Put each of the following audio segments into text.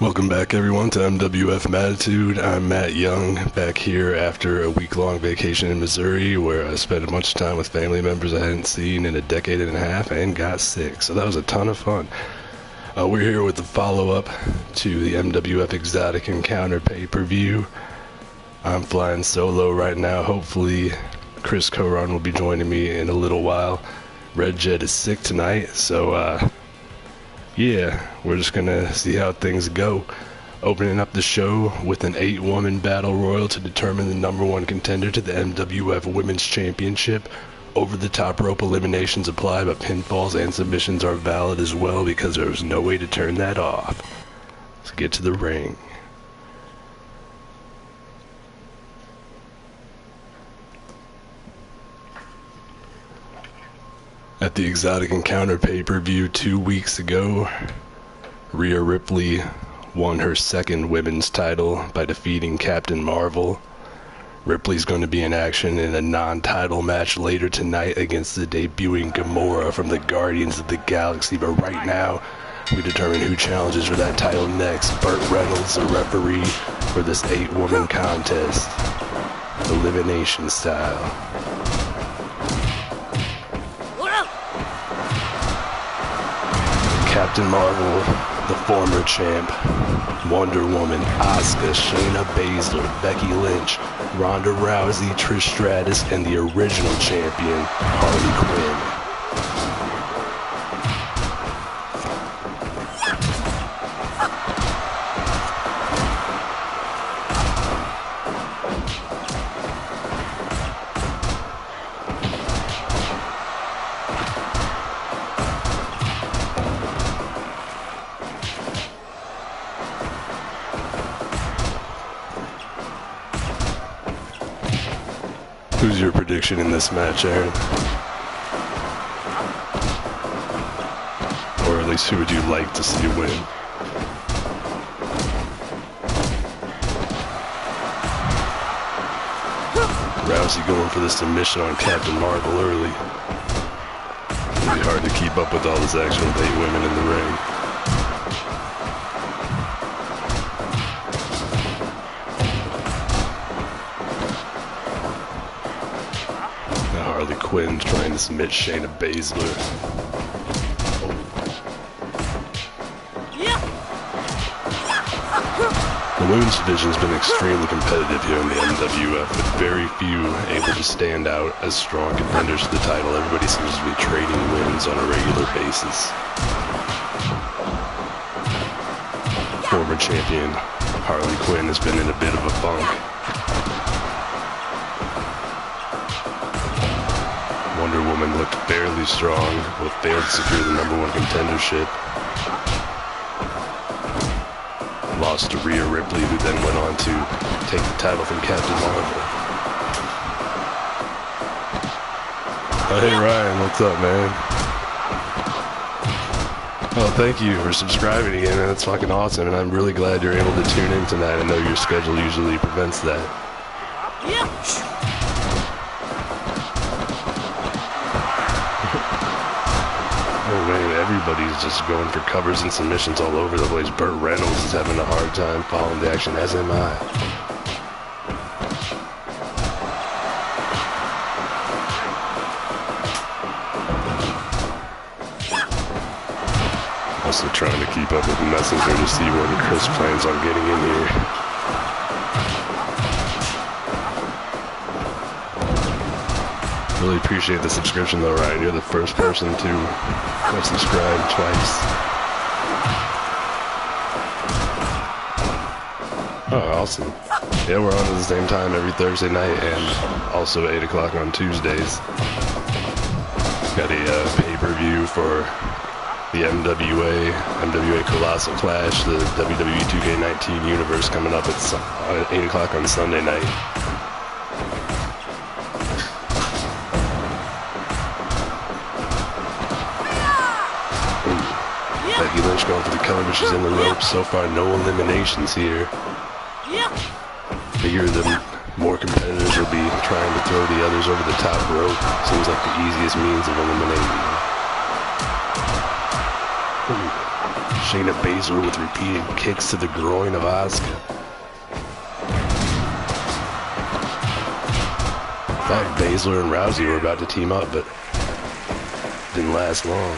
Welcome back, everyone, to MWF Mattitude. I'm Matt Young, back here after a week-long vacation in Missouri, where I spent a bunch of time with family members I hadn't seen in a decade and a half and got sick. So that was a ton of fun. We're here with the follow-up to the MWF Exotic Encounter pay-per-view. I'm flying solo right now. Hopefully, Chris Coron will be joining me in a little while. Red Jet is sick tonight, so yeah, we're just gonna see how things go. Opening up the show with an 8-woman battle royal to determine the number one contender to the MWF Women's Championship. Over the top rope eliminations apply, but pinfalls and submissions are valid as well because there was no way to turn that off. Let's get to the ring. At the Exotic Encounter pay-per-view 2 weeks ago, Rhea Ripley won her second women's title by defeating Captain Marvel. Ripley's going to be in action in a non-title match later tonight against the debuting Gamora from the Guardians of the Galaxy, but right now we determine who challenges for that title next. Burt Reynolds, the referee for this 8-woman contest, elimination style. Captain Marvel, the former champ, Wonder Woman, Asuka, Shayna Baszler, Becky Lynch, Ronda Rousey, Trish Stratus, and the original champion, Harley Quinn. Who's your prediction in this match, Aaron? Or at least who would you like to see win? Rousey going for the submission on Captain Marvel early. It'll be hard to keep up with all this action with 8 women in the ring. Harley Quinn trying to submit Shayna Baszler. The women's division has been extremely competitive here in the MWF, with very few able to stand out as strong contenders to the title. Everybody seems to be trading wins on a regular basis. Former champion Harley Quinn has been in a bit of a funk. Wonder Woman looked fairly strong, but failed to secure the number one contendership. Lost to Rhea Ripley, who then went on to take the title from Captain Marvel. Oh, hey Ryan, what's up, man? Oh, thank you for subscribing again, man. That's fucking awesome, and I'm really glad you're able to tune in tonight. I know your schedule usually prevents that. Oh man, everybody's just going for covers and submissions all over the place. Burt Reynolds is having a hard time following the action, as am I. Also trying to keep up with Messenger to see when Chris plans on getting in here. Really appreciate the subscription though, Ryan. You're the first person to subscribe twice. Oh, awesome. Yeah, we're on at the same time every Thursday night and also 8 o'clock on Tuesdays. Got a pay-per-view for the MWA Colossal Clash, the WWE 2K19 universe coming up at 8 o'clock on Sunday night. Becky Lynch going for the cover, but she's in the ropes. So far, no eliminations here. Figure the more competitors will be trying to throw the others over the top rope. Seems like the easiest means of eliminating them. Shayna Baszler with repeated kicks to the groin of Asuka. I thought Baszler and Rousey were about to team up, but didn't last long.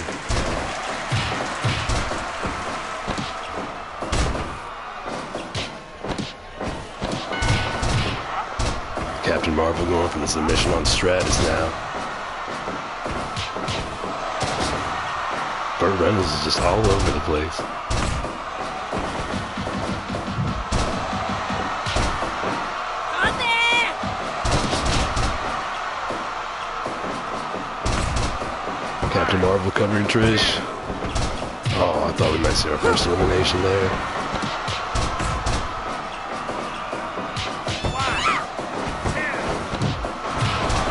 Captain Marvel going for the submission on Stratus now. Burt Reynolds is just all over the place. Captain Marvel covering Trish. Oh, I thought we might see our first elimination there.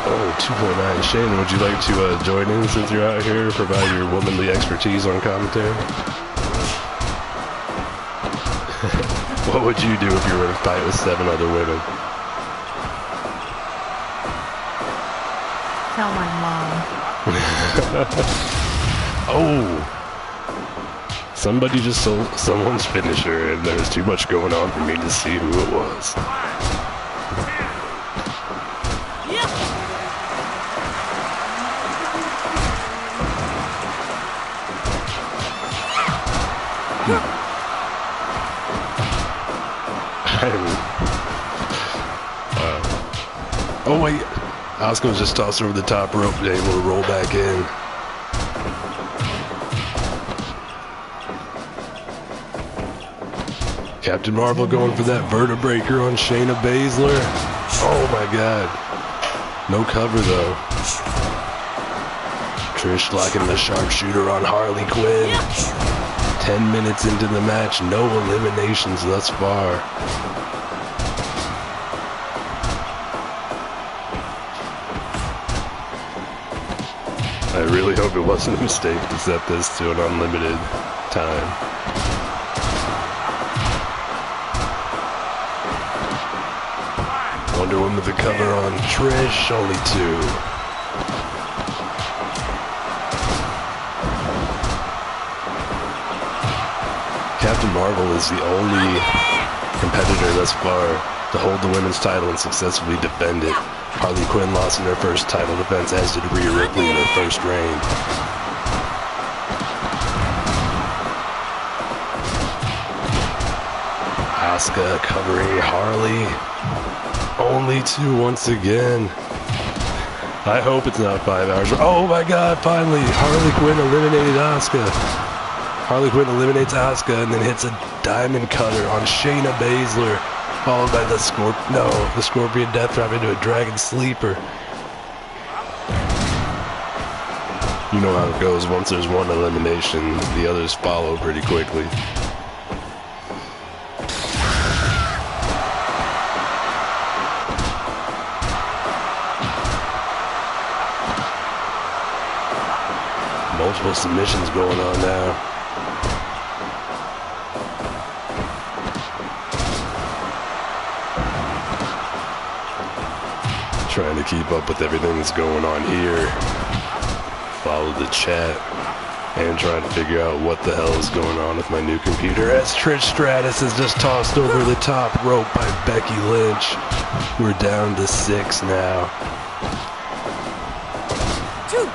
Oh, 2.9. Shane, would you like to join in since you're out here, provide your womanly expertise on commentary? What would you do if you were in a fight with 7 other women? Tell my mom. Oh! Somebody just sold someone's finisher, and there's too much going on for me to see who it was. Oh wait, Asuka was just tossed over the top rope, able to roll back in. Captain Marvel going for that vertebraker on Shayna Baszler. Oh my god. No cover though. Trish locking the sharpshooter on Harley Quinn. 10 minutes into the match, no eliminations thus far. I really hope it wasn't a mistake to set this to an unlimited time. Wonder Woman with the cover on Trish, only 2. Captain Marvel is the only competitor thus far to hold the women's title and successfully defend it. Harley Quinn lost in her first title defense, as did Rhea Ripley in her first reign. Asuka covering Harley. Only 2 once again. I hope it's not 5 hours. Oh my god, finally! Harley Quinn eliminated Asuka. Harley Quinn eliminates Asuka and then hits a diamond cutter on Shayna Baszler, followed by the Scorpion Death Drop into a Dragon Sleeper. You know how it goes. Once there's one elimination, the others follow pretty quickly. Multiple submissions going on now. Trying to keep up with everything that's going on here. Follow the chat. And trying to figure out what the hell is going on with my new computer. As Trish Stratus is just tossed over the top rope by Becky Lynch. We're down to 6 now. 2.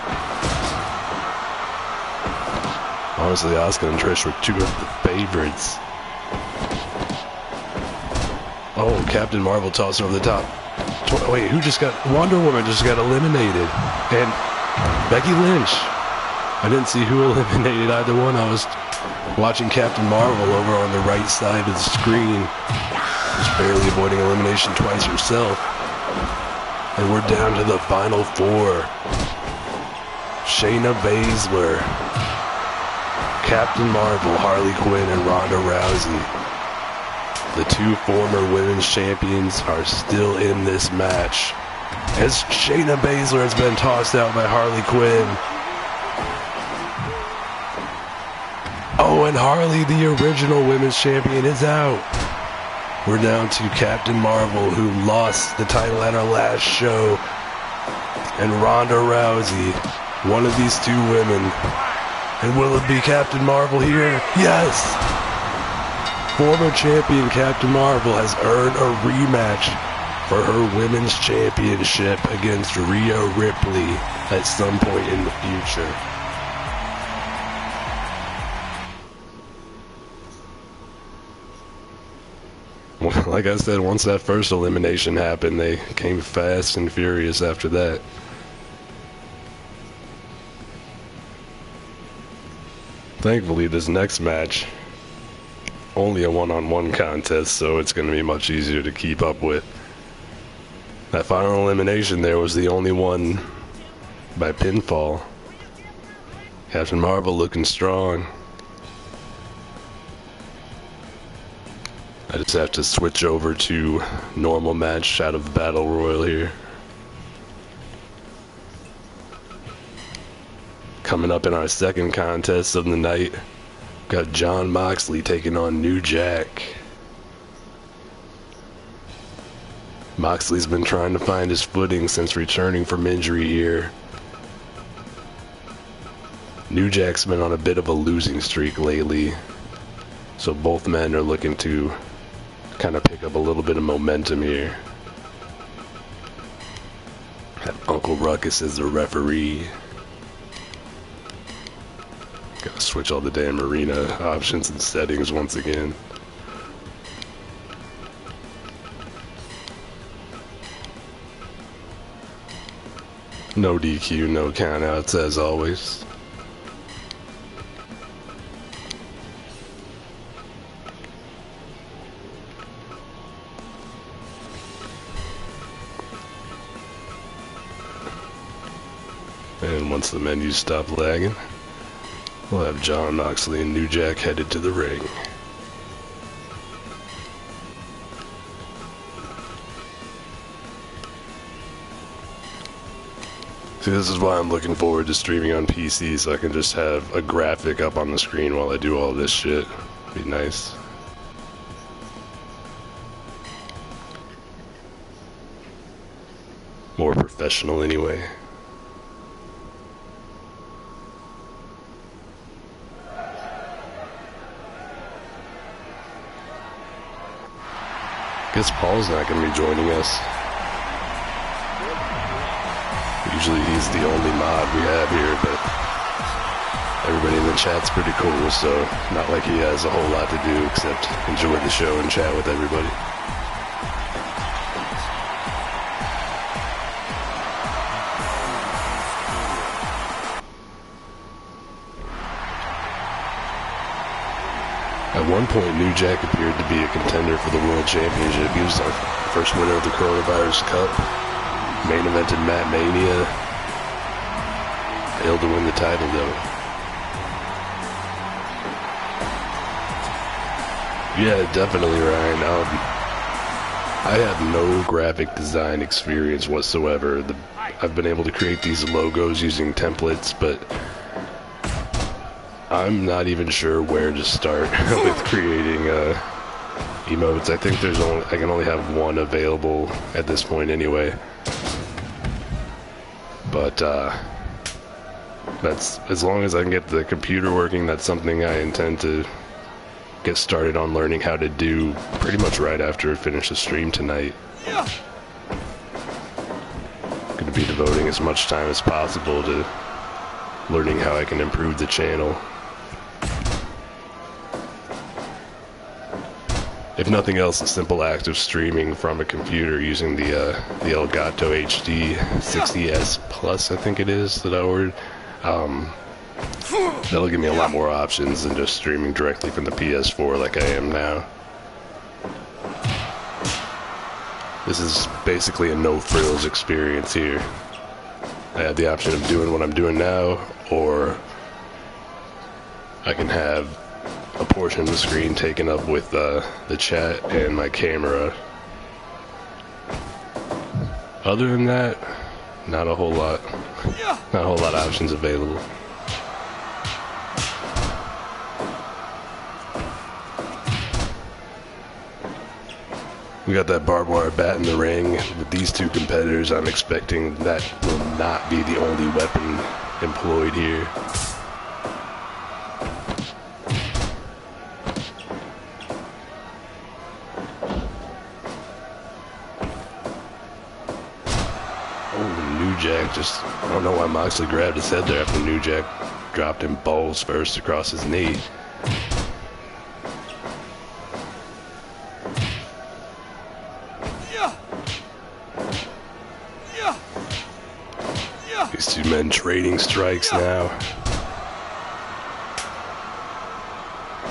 Honestly, Asuka and Trish were 2 of the favorites. Oh, Captain Marvel tossed over the top. Wait, who just got... Wonder Woman just got eliminated. And Becky Lynch. I didn't see who eliminated either one. I was watching Captain Marvel over on the right side of the screen. Just barely avoiding elimination twice herself. And we're down to the final 4. Shayna Baszler, Captain Marvel, Harley Quinn, and Ronda Rousey. The 2 former women's champions are still in this match, as Shayna Baszler has been tossed out by Harley Quinn. Oh, and Harley, the original women's champion, is out. We're down to Captain Marvel, who lost the title at our last show, and Ronda Rousey, one of these 2 women, And will it be Captain Marvel here? Yes! Former champion Captain Marvel has earned a rematch for her women's championship against Rhea Ripley at some point in the future. Like I said, once that first elimination happened, they came fast and furious after that. Thankfully, this next match, only a one-on-one contest, so it's going to be much easier to keep up with. That final elimination there was the only one by pinfall. Captain Marvel looking strong. I just have to switch over to normal match out of Battle Royal here. Coming up in our second contest of the night, got Jon Moxley taking on New Jack. Moxley's been trying to find his footing since returning from injury here. New Jack's been on a bit of a losing streak lately, so both men are looking to kind of pick up a little bit of momentum here. Have Uncle Ruckus as the referee. Gotta switch all the damn arena options and settings once again. No DQ, no countouts as always. And once the menus stop lagging, we'll have Jon Moxley and New Jack headed to the ring. See, this is why I'm looking forward to streaming on PC, so I can just have a graphic up on the screen while I do all this shit. Be nice. More professional anyway. Guess Paul's not going to be joining us. Usually he's the only mod we have here, but everybody in the chat's pretty cool, so not like he has a whole lot to do except enjoy the show and chat with everybody. At one point, New Jack appeared to be a contender for the World Championship. He was our first winner of the Coronavirus Cup. Main evented Matt Mania. Failed to win the title, though. Yeah, definitely, Ryan. I have no graphic design experience whatsoever. I've been able to create these logos using templates, but I'm not even sure where to start with creating emotes. I think I can only have one available at this point anyway. But that's, as long as I can get the computer working, that's something I intend to get started on learning how to do pretty much right after I finish the stream tonight. Gonna be devoting as much time as possible to learning how I can improve the channel. If nothing else, a simple act of streaming from a computer using the Elgato HD 60S Plus, I think it is, that I ordered, that'll give me a lot more options than just streaming directly from the PS4 like I am now. This is basically a no-frills experience here. I have the option of doing what I'm doing now, or I can have a portion of the screen taken up with the chat and my camera. Other than that, not a whole lot. Not a whole lot of options available. We got that barbed wire bat in the ring. With these two competitors, I'm expecting that will not be the only weapon employed here. Jack just, I don't know why Moxley grabbed his head there after New Jack dropped him balls first across his knee. These two men trading strikes now.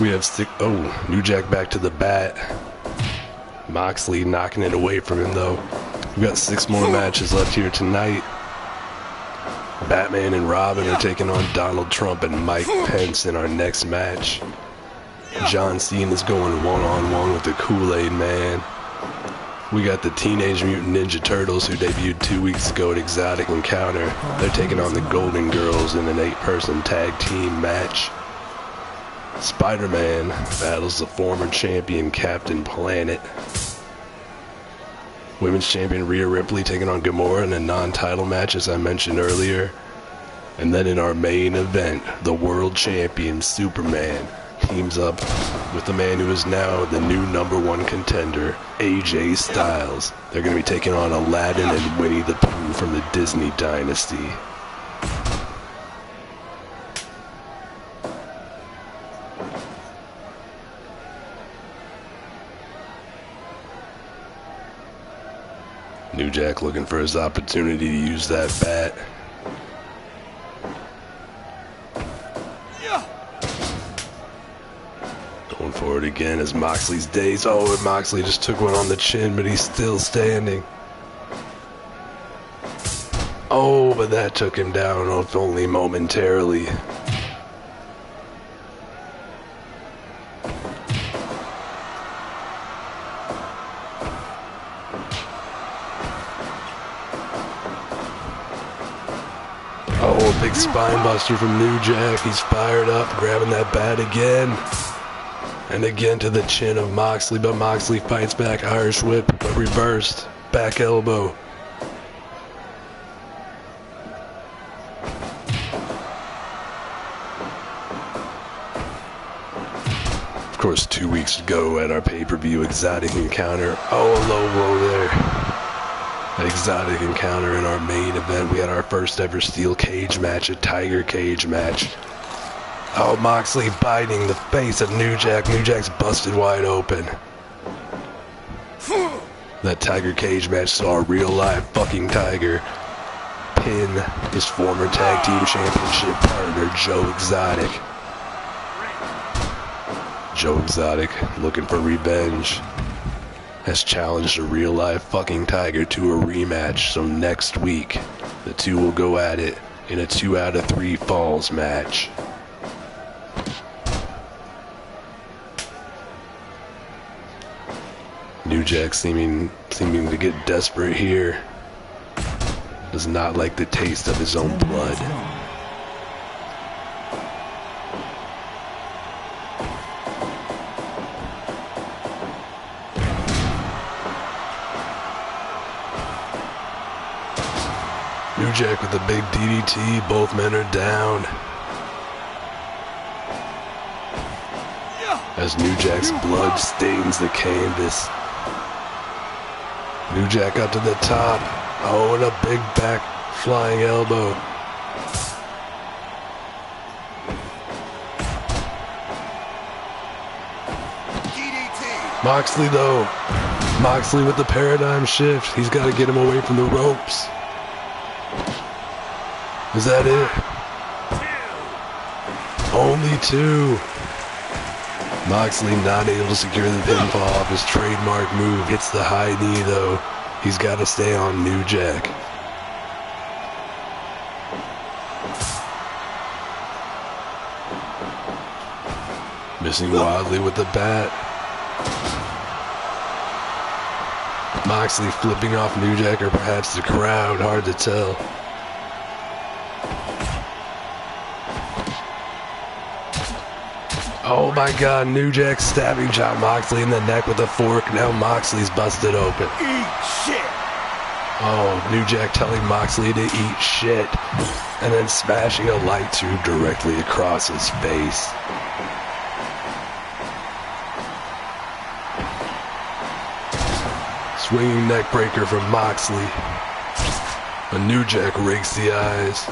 We have New Jack back to the bat. Moxley knocking it away from him though. We've got 6 more matches left here tonight. Batman and Robin are taking on Donald Trump and Mike Pence in our next match. John Cena is going one-on-one with the Kool-Aid Man. We got the Teenage Mutant Ninja Turtles, who debuted 2 weeks ago at Exotic Encounter. They're taking on the Golden Girls in an 8-person tag team match. Spider-Man battles the former champion Captain Planet. Women's champion Rhea Ripley taking on Gamora in a non-title match, as I mentioned earlier. And then in our main event, the world champion Superman teams up with the man who is now the new #1 contender, AJ Styles. They're going to be taking on Aladdin and Winnie the Pooh from the Disney Dynasty. New Jack looking for his opportunity to use that bat. Going for it again as Moxley's days. Oh, and Moxley just took one on the chin, but he's still standing. Oh, but that took him down, if only momentarily. Oh, a big spine buster from New Jack. He's fired up, grabbing that bat again. And again to the chin of Moxley, but Moxley fights back. Irish whip, but reversed. Back elbow. Of course, 2 weeks ago at our pay-per-view Exotic Encounter. Oh, a low blow there. At Exotic Encounter in our main event, we had our first ever steel cage match, a tiger cage match. Oh, Moxley biting the face of New Jack. New Jack's busted wide open. That tiger cage match saw a real live fucking tiger pin his former tag team championship partner, Joe Exotic. Joe Exotic, looking for revenge, has challenged a real live fucking tiger to a rematch. So next week, the two will go at it in a 2 out of 3 falls match. New Jack seeming to get desperate here. Does not like the taste of his own blood. New Jack with a big DDT. Both men are down. As New Jack's blood stains the canvas. New Jack up to the top. Oh, and a big back flying elbow. Moxley though. Moxley with the paradigm shift. He's got to get him away from the ropes. Is that it? Only 2. Moxley not able to secure the pinfall off his trademark move. Hits the high knee though. He's got to stay on New Jack. Missing wildly with the bat. Moxley flipping off New Jack, or perhaps the crowd. Hard to tell. Oh my god, New Jack stabbing John Moxley in the neck with a fork. Now Moxley's busted open. Eat shit! Oh, New Jack telling Moxley to eat shit. And then smashing a light tube directly across his face. Swinging neck breaker from Moxley. A New Jack rakes the eyes.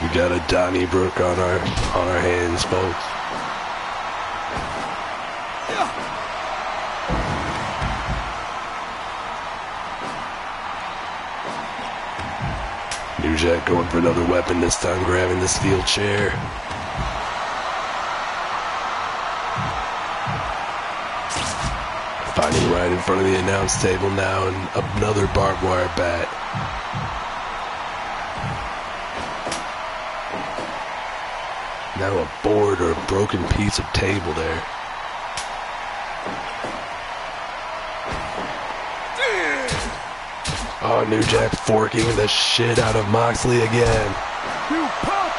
We got a Donnybrook on our hands, folks. New Jack going for another weapon, this time grabbing the steel chair. Finding right in front of the announce table now, and another barbed wire bat. Now a board or a broken piece of table there. Oh, New Jack forking the shit out of Moxley again. You pop!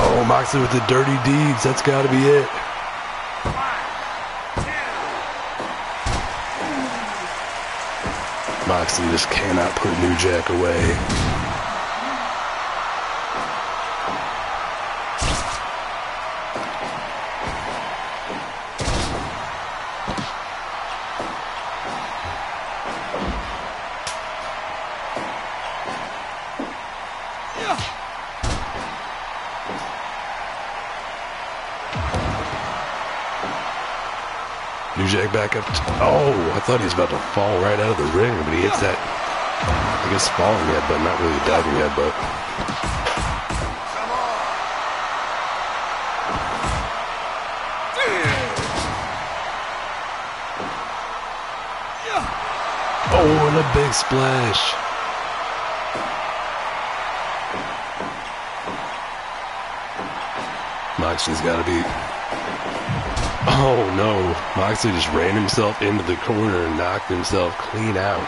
Oh, Moxley with the dirty deeds. That's got to be it. Moxley just cannot put New Jack away. New Jack back up. Oh, I thought he was about to fall right out of the ring, but he hits that, I guess, falling headbutt, not really a diving headbutt. Oh, and a big splash. Moxley's got to be... Oh no, Moxley just ran himself into the corner and knocked himself clean out.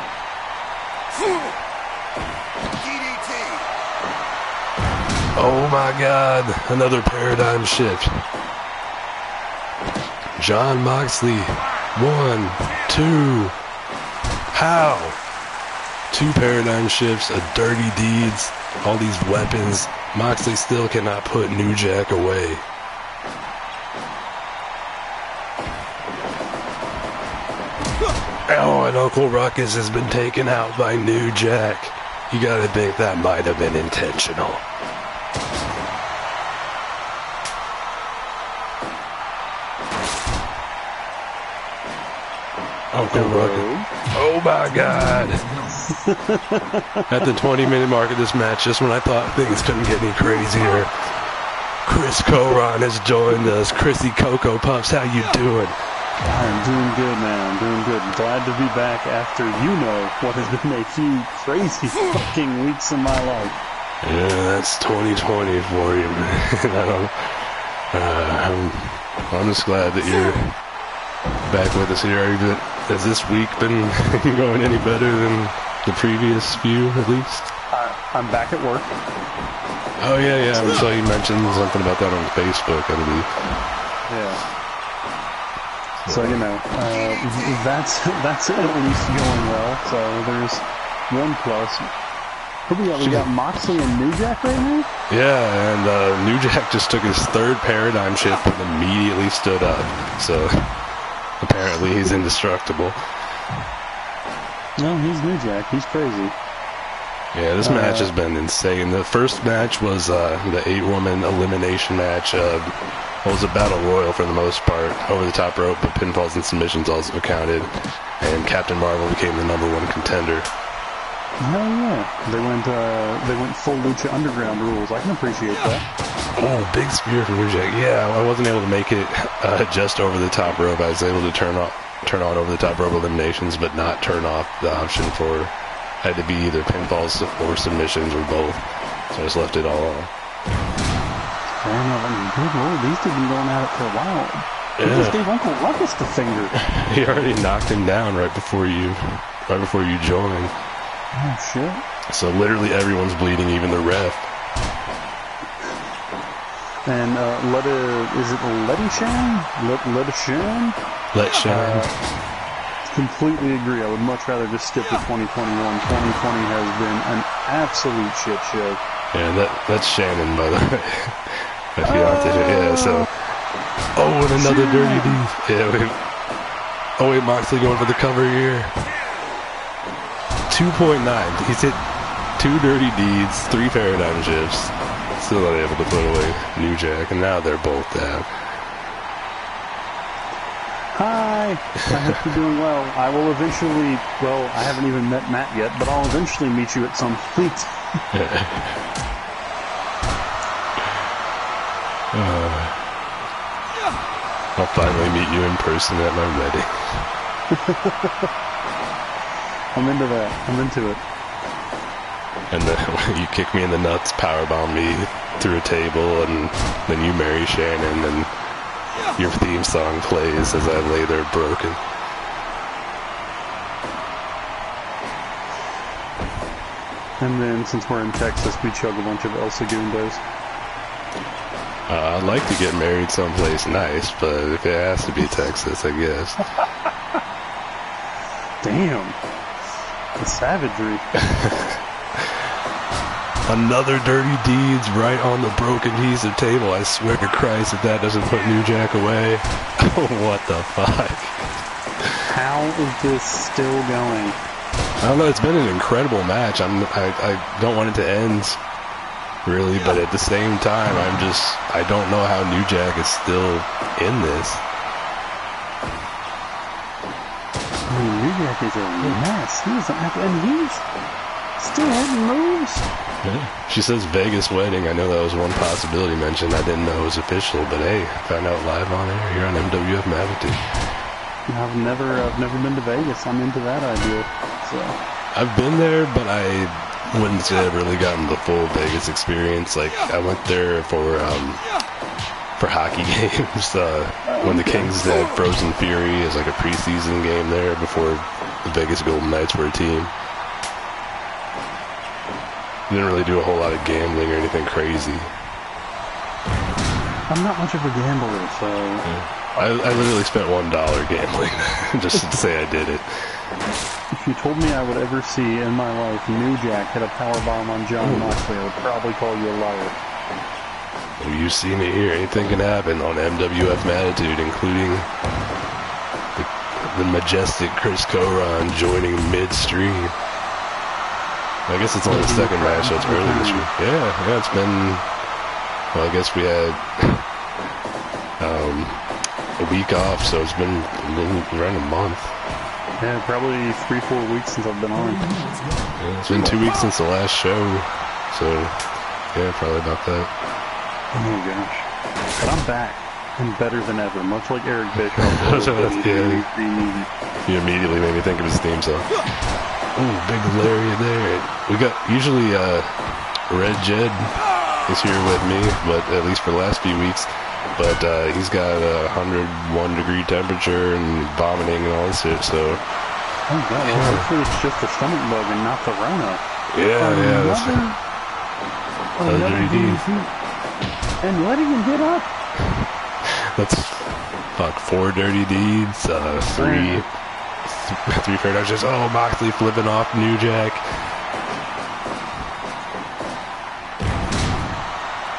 DDT. Oh my God, another paradigm shift. John Moxley, 1, 2, how? 2 paradigm shifts, a dirty deeds, all these weapons. Moxley still cannot put New Jack away. Oh, and Uncle Ruckus has been taken out by New Jack. You gotta think that might have been intentional. Uncle Ruckus. Oh my God. At the 20-minute mark of this match, just when I thought things couldn't get any crazier, Chris Coron has joined us. Chrissy Cocoa Puffs, how you doing? I'm doing good, man. I'm doing good. I'm glad to be back after what has been a few crazy fucking weeks in my life. Yeah, that's 2020 for you, man. I'm just glad that you're back with us here. Has this week been going any better than the previous few, at least? I'm back at work. Oh, yeah. I saw you mentioned something about that on Facebook, I believe. Yeah. So, that's at least going well. So there's one plus. Who we got Moxley and New Jack right now? Yeah, and New Jack just took his 3rd paradigm shift and immediately stood up. So apparently he's indestructible. No, he's New Jack. He's crazy. Yeah, this match has been insane. The first match was the 8-woman elimination match. It was a battle royal for the most part, over the top rope, but pinfalls and submissions also counted. And Captain Marvel became the #1 contender. Hell yeah! They went full Lucha Underground rules. I can appreciate that. Oh, big spear from New Jack. Yeah, I wasn't able to make it just over the top rope. I was able to turn on over the top rope eliminations, but not turn off the option for had to be either pinfalls or submissions or both. So I just left it all on. Fair enough. I mean, good lord, these two have been going at it for a while. He just gave Uncle Ruckus the finger. He already knocked him down right before you joined. Oh shit! So literally everyone's bleeding, even the ref. And is it Letty Shan? Let Shan? Let Shan. Completely agree. I would much rather just skip to 2021. 2020 has been an absolute shit show. Yeah, that's Shannon, by the way. My fiance. Yeah, so. Oh, and another dirty D. Yeah, wait, Moxley going for the cover here. 2.9. He's hit 2 dirty deeds, 3 paradigm shifts. Still not able to put away New Jack, and now they're both down. Hi, I hope you're doing well. I will eventually, well, I haven't even met Matt yet, but I'll eventually meet you at some point. I'll finally meet you in person at my wedding. I'm into that. I'm into it. And then you kick me in the nuts, powerbomb me through a table, and then you marry Shannon, and your theme song plays as I lay there broken. And then, since we're in Texas, we chug a bunch of El Segundos. I'd like to get married someplace nice, but if it has to be Texas, I guess. Damn. The savagery. Another dirty deeds right on the broken piece of table. I swear to Christ, if that doesn't put New Jack away. What the fuck? How is this still going? I don't know. It's been an incredible match. I don't want it to end, really, but at the same time, I don't know how New Jack is still in this. I mean, New Jack is a mess. And he's still hitting moves. Yeah. She says Vegas wedding. I know that was one possibility mentioned. I didn't know it was official, but hey, found out live on air here on MWF Mattitude. I've never been to Vegas. I'm into that idea. So I've been there, but I wouldn't say I've really gotten the full Vegas experience. Like, I went there for hockey games when the Kings had Frozen Fury as like a preseason game there before the Vegas Golden Knights were a team. Didn't really do a whole lot of gambling or anything crazy. I'm not much of a gambler, so yeah. I literally spent $1 gambling just to say I did it. If you told me I would ever see in my life New Jack hit a powerbomb on John Moxley, I would probably call you a liar. Well, you've seen it here. Anything can happen on MWF Mattitude, including the majestic Chris Coron joining midstream. I guess it's only the second match, so it's early this year. Yeah, it's been, well, I guess we had a week off, so it's been around a month. Yeah, probably 3-4 weeks since I've been on. Yeah, it's been 2 weeks since the last show, so yeah, probably about that. Oh my gosh. But I'm back, and better than ever, much like Eric Bischoff. You immediately made me think of his theme song. Ooh, big lariat there. We got, usually Red Jed is here with me, but at least for the last few weeks. But he's got a 101-degree temperature and vomiting and all this shit, so... Oh god, well, hopefully it's just a stomach bug and not the Rona. Yeah, that's... Another DDT. And letting him get up. That's, 4 dirty deeds, 3 paradigms. Just, oh, Moxley flipping off New Jack.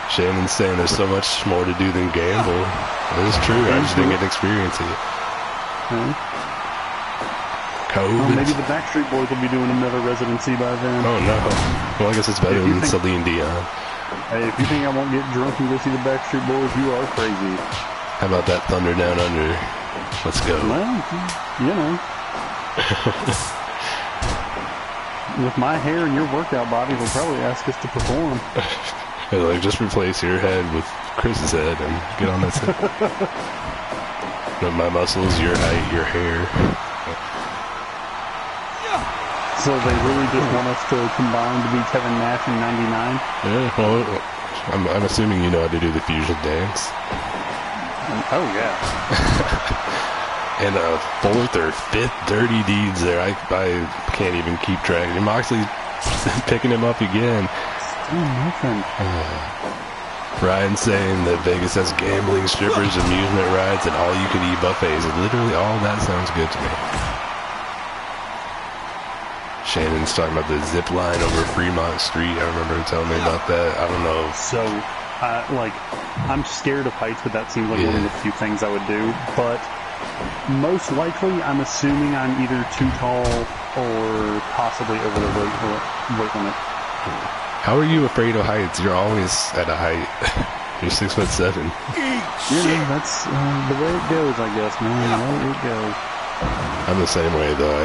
Shannon's saying there's so much more to do than gamble. That is true. I just didn't get to experience it. Well, maybe the Backstreet Boys will be doing another residency by then. Oh no. Well, I guess it's better than Celine Dion. Hey, if you think I won't get drunk and go see the Backstreet Boys, you are crazy. How about that Thunder Down Under? Let's go. Well, you know. With my hair and your workout body, they'll probably ask us to perform. Like, just replace your head with Chris's head and get on that set. My muscles, your height, your hair. So they really just want us to combine to be Kevin Nash in '99? Yeah, well, I'm assuming you know how to do the fusion dance. Oh, yeah. And a fourth or fifth dirty deeds there. I can't even keep track. And Moxley picking him up again. Still nothing. Ryan saying that Vegas has gambling, strippers, amusement rides, and all-you-can-eat buffets. Literally, all that sounds good to me. Shannon's talking about the zip line over Fremont Street. I remember her telling me about that. I don't know. So, I'm scared of heights, but that seems like one of the few things I would do. But most likely, I'm assuming I'm either too tall or possibly over the weight limit. How are you afraid of heights? You're always at a height. You're 6'7". Yeah, that's the way it goes, I guess, man. The way it goes. I'm the same way, though.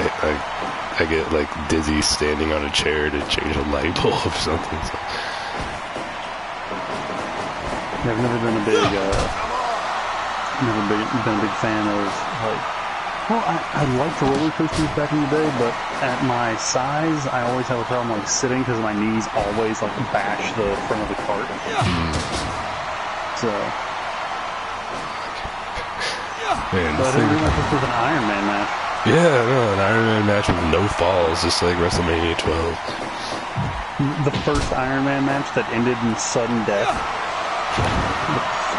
I get, like, dizzy standing on a chair to change a light bulb or something. So. Yeah, I've never been a big, fan of, like, well, I liked roller coasters back in the day, but at my size, I always have a problem, like, sitting because my knees always, like, bash the front of the cart. So. Man, but I didn't realize this was an Iron Man match. Yeah, no, an Iron Man match with no falls, just like WrestleMania 12. The first Iron Man match that ended in sudden death.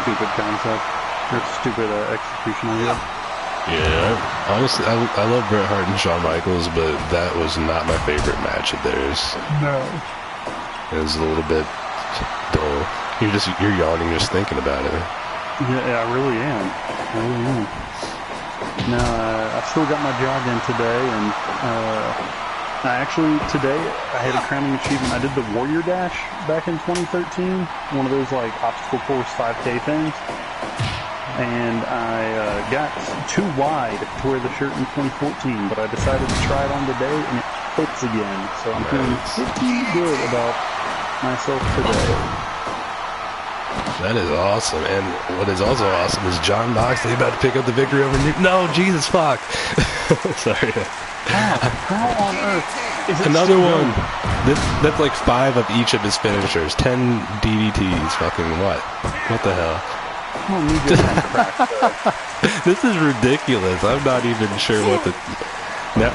Stupid concept. Or stupid execution idea. Yeah, honestly, I love Bret Hart and Shawn Michaels, but that was not my favorite match of theirs. No. It was a little bit dull. You're yawning just thinking about it. Yeah, I really am. Now, I still got my jog in today, and today I had a crowning achievement. I did the Warrior Dash back in 2013, one of those like obstacle course 5K things. And I got too wide to wear the shirt in 2014, but I decided to try it on today, and it fits again. So I'm feeling pretty good about myself today. That is awesome. And what is also awesome is John Moxley about to pick up the victory over No, Jesus, fuck. Sorry. How on earth is it another one? That's like 5 of each of his finishers. 10 DDTs. Fucking what? What the hell? This is ridiculous. I'm not even sure what the...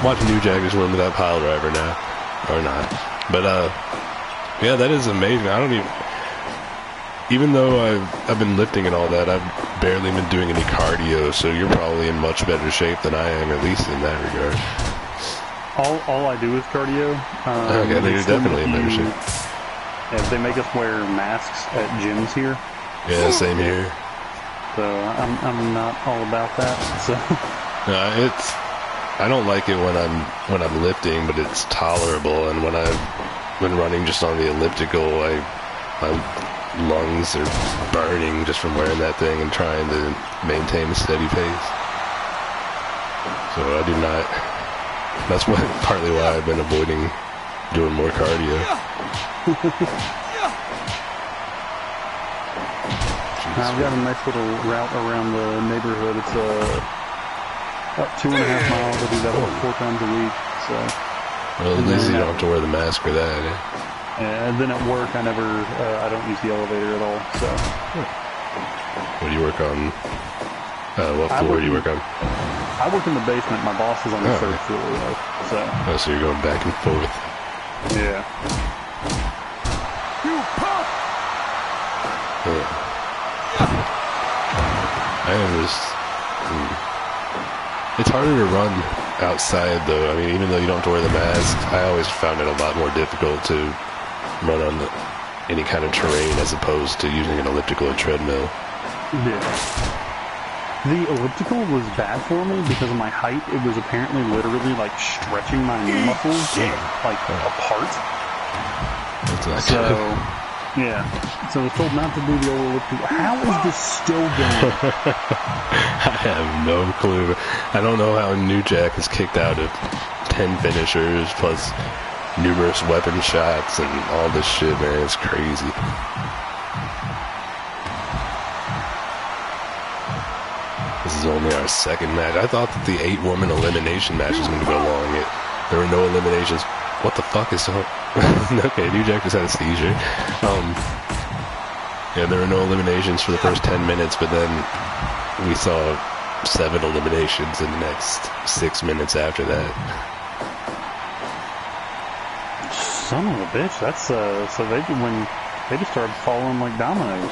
Watch New Jack just win that pile driver now. Or not. But, yeah, that is amazing. I don't even though I've been lifting and all that, I've barely been doing any cardio, so you're probably in much better shape than I am, at least in that regard. All I do is cardio. Okay, then you're definitely in better shape. Yeah, they make us wear masks at gyms here. Yeah, same here. So I'm not all about that. So no, I don't like it when I'm lifting, but it's tolerable. And when I've been running just on the elliptical, my lungs are burning just from wearing that thing and trying to maintain a steady pace. So I do not. That's partly why I've been avoiding doing more cardio. I've got a nice little route around the neighborhood. It's about 2.5 miles. I do that about 4 times a week. So. Well, at least you don't have to wear the mask for that. Eh? And then at work, I don't use the elevator at all. So. What do you work on? What floor do you work on? I work in the basement. My boss is on the 3rd floor, though. So you're going back and forth. Yeah. It's harder to run outside, though. I mean, even though you don't have to wear the mask, I always found it a lot more difficult to run on any kind of terrain as opposed to using an elliptical or treadmill. Yeah. The elliptical was bad for me because of my height. It was apparently literally like stretching my knee muscles like apart. So, yeah. So I was told not to do the old elliptical. How is this still going? I have no clue. I don't know how New Jack is kicked out of 10 finishers plus numerous weapon shots and all this shit, man. It's crazy. This is only our 2nd match. I thought that the 8-woman elimination match was going to go long. There were no eliminations. What the fuck is so... Okay, New Jack just had a seizure. Yeah, there were no eliminations for the first 10 minutes, but then we saw 7 eliminations in the next 6 minutes after that. Son of a bitch! That's so they just started falling like dominoes.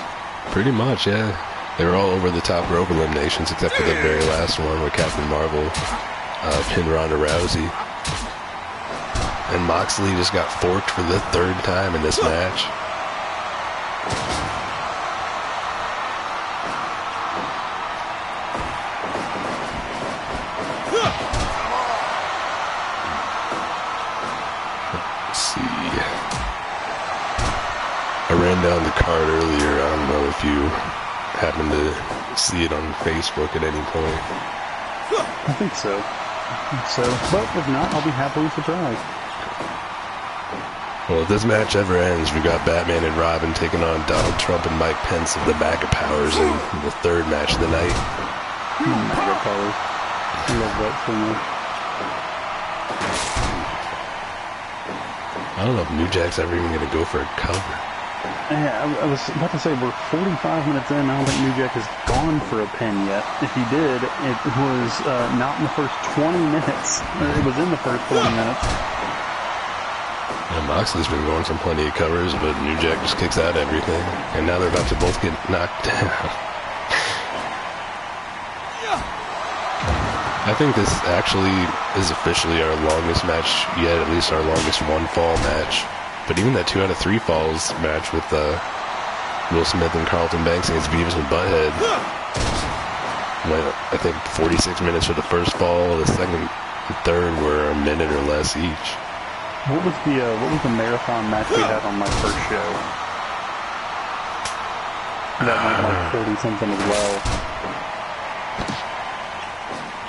Pretty much, yeah. They were all over the top rope eliminations, except for the very last one where Captain Marvel pinned Ronda Rousey. And Moxley just got forked for the 3rd time in this match. Let's see. I ran down the card earlier. I don't know if you happened to see it on Facebook at any point. I think so. But if not, I'll be happily surprised. Well, if this match ever ends, we got Batman and Robin taking on Donald Trump and Mike Pence of the MAGA Powers in the 3rd match of the night. MAGA Powers. I love that so much. I don't know if New Jack's ever even going to go for a cover. Yeah, I was about to say, we're 45 minutes in. I don't think New Jack has gone for a pin yet. If he did, it was not in the first 20 minutes. It was in the first 20 minutes. Yeah, Moxley's been going for plenty of covers, but New Jack just kicks out everything. And now they're about to both get knocked down. I think this actually is officially our longest match yet, at least our longest 1-fall match. But even that 2 out of 3 falls match with Will Smith and Carlton Banks against Beavis and Butthead went, I think, 46 minutes for the first fall. The second and third were a minute or less each. What was the marathon match we had on my first show? That went like 40-something as well.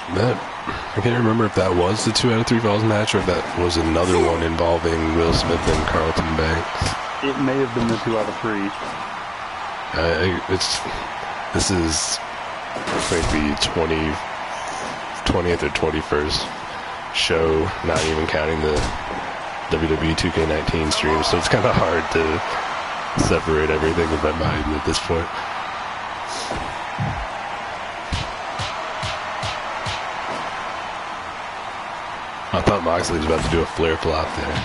I can't remember if that was the 2 out of 3 falls match or if that was another one involving Will Smith and Carlton Banks. It may have been the 2 out of 3. This is, I think, the 20th or 21st show, not even counting the WWE 2K19 stream, so it's kind of hard to separate everything in my mind at this point. I thought Moxley was about to do a flare flop there.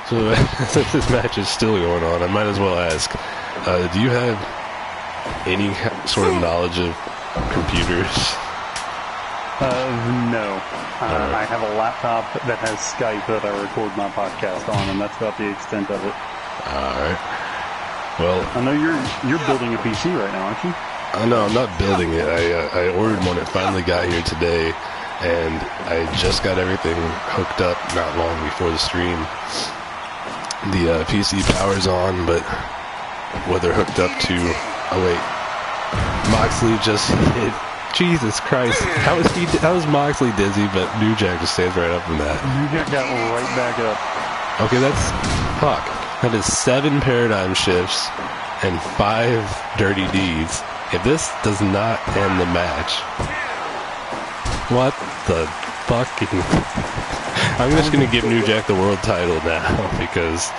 So, since this match is still going on, I might as well ask, do you have any sort of knowledge of computers? No. I have a laptop that has Skype that I record my podcast on, and that's about the extent of it. Alright. Well, I know you're building a PC right now, aren't you? No, I'm not building it. I ordered one. It finally got here today, and I just got everything hooked up not long before the stream. The PC power's on, but whether hooked up to... Oh, wait. Moxley just hit... Jesus Christ. How is Moxley dizzy, but New Jack just stands right up from that? New Jack got right back up. Okay, that's... Fuck. That is 7 paradigm shifts and 5 dirty deeds. If this does not end the match, what the fucking... I'm just going to give New Jack the world title now, because...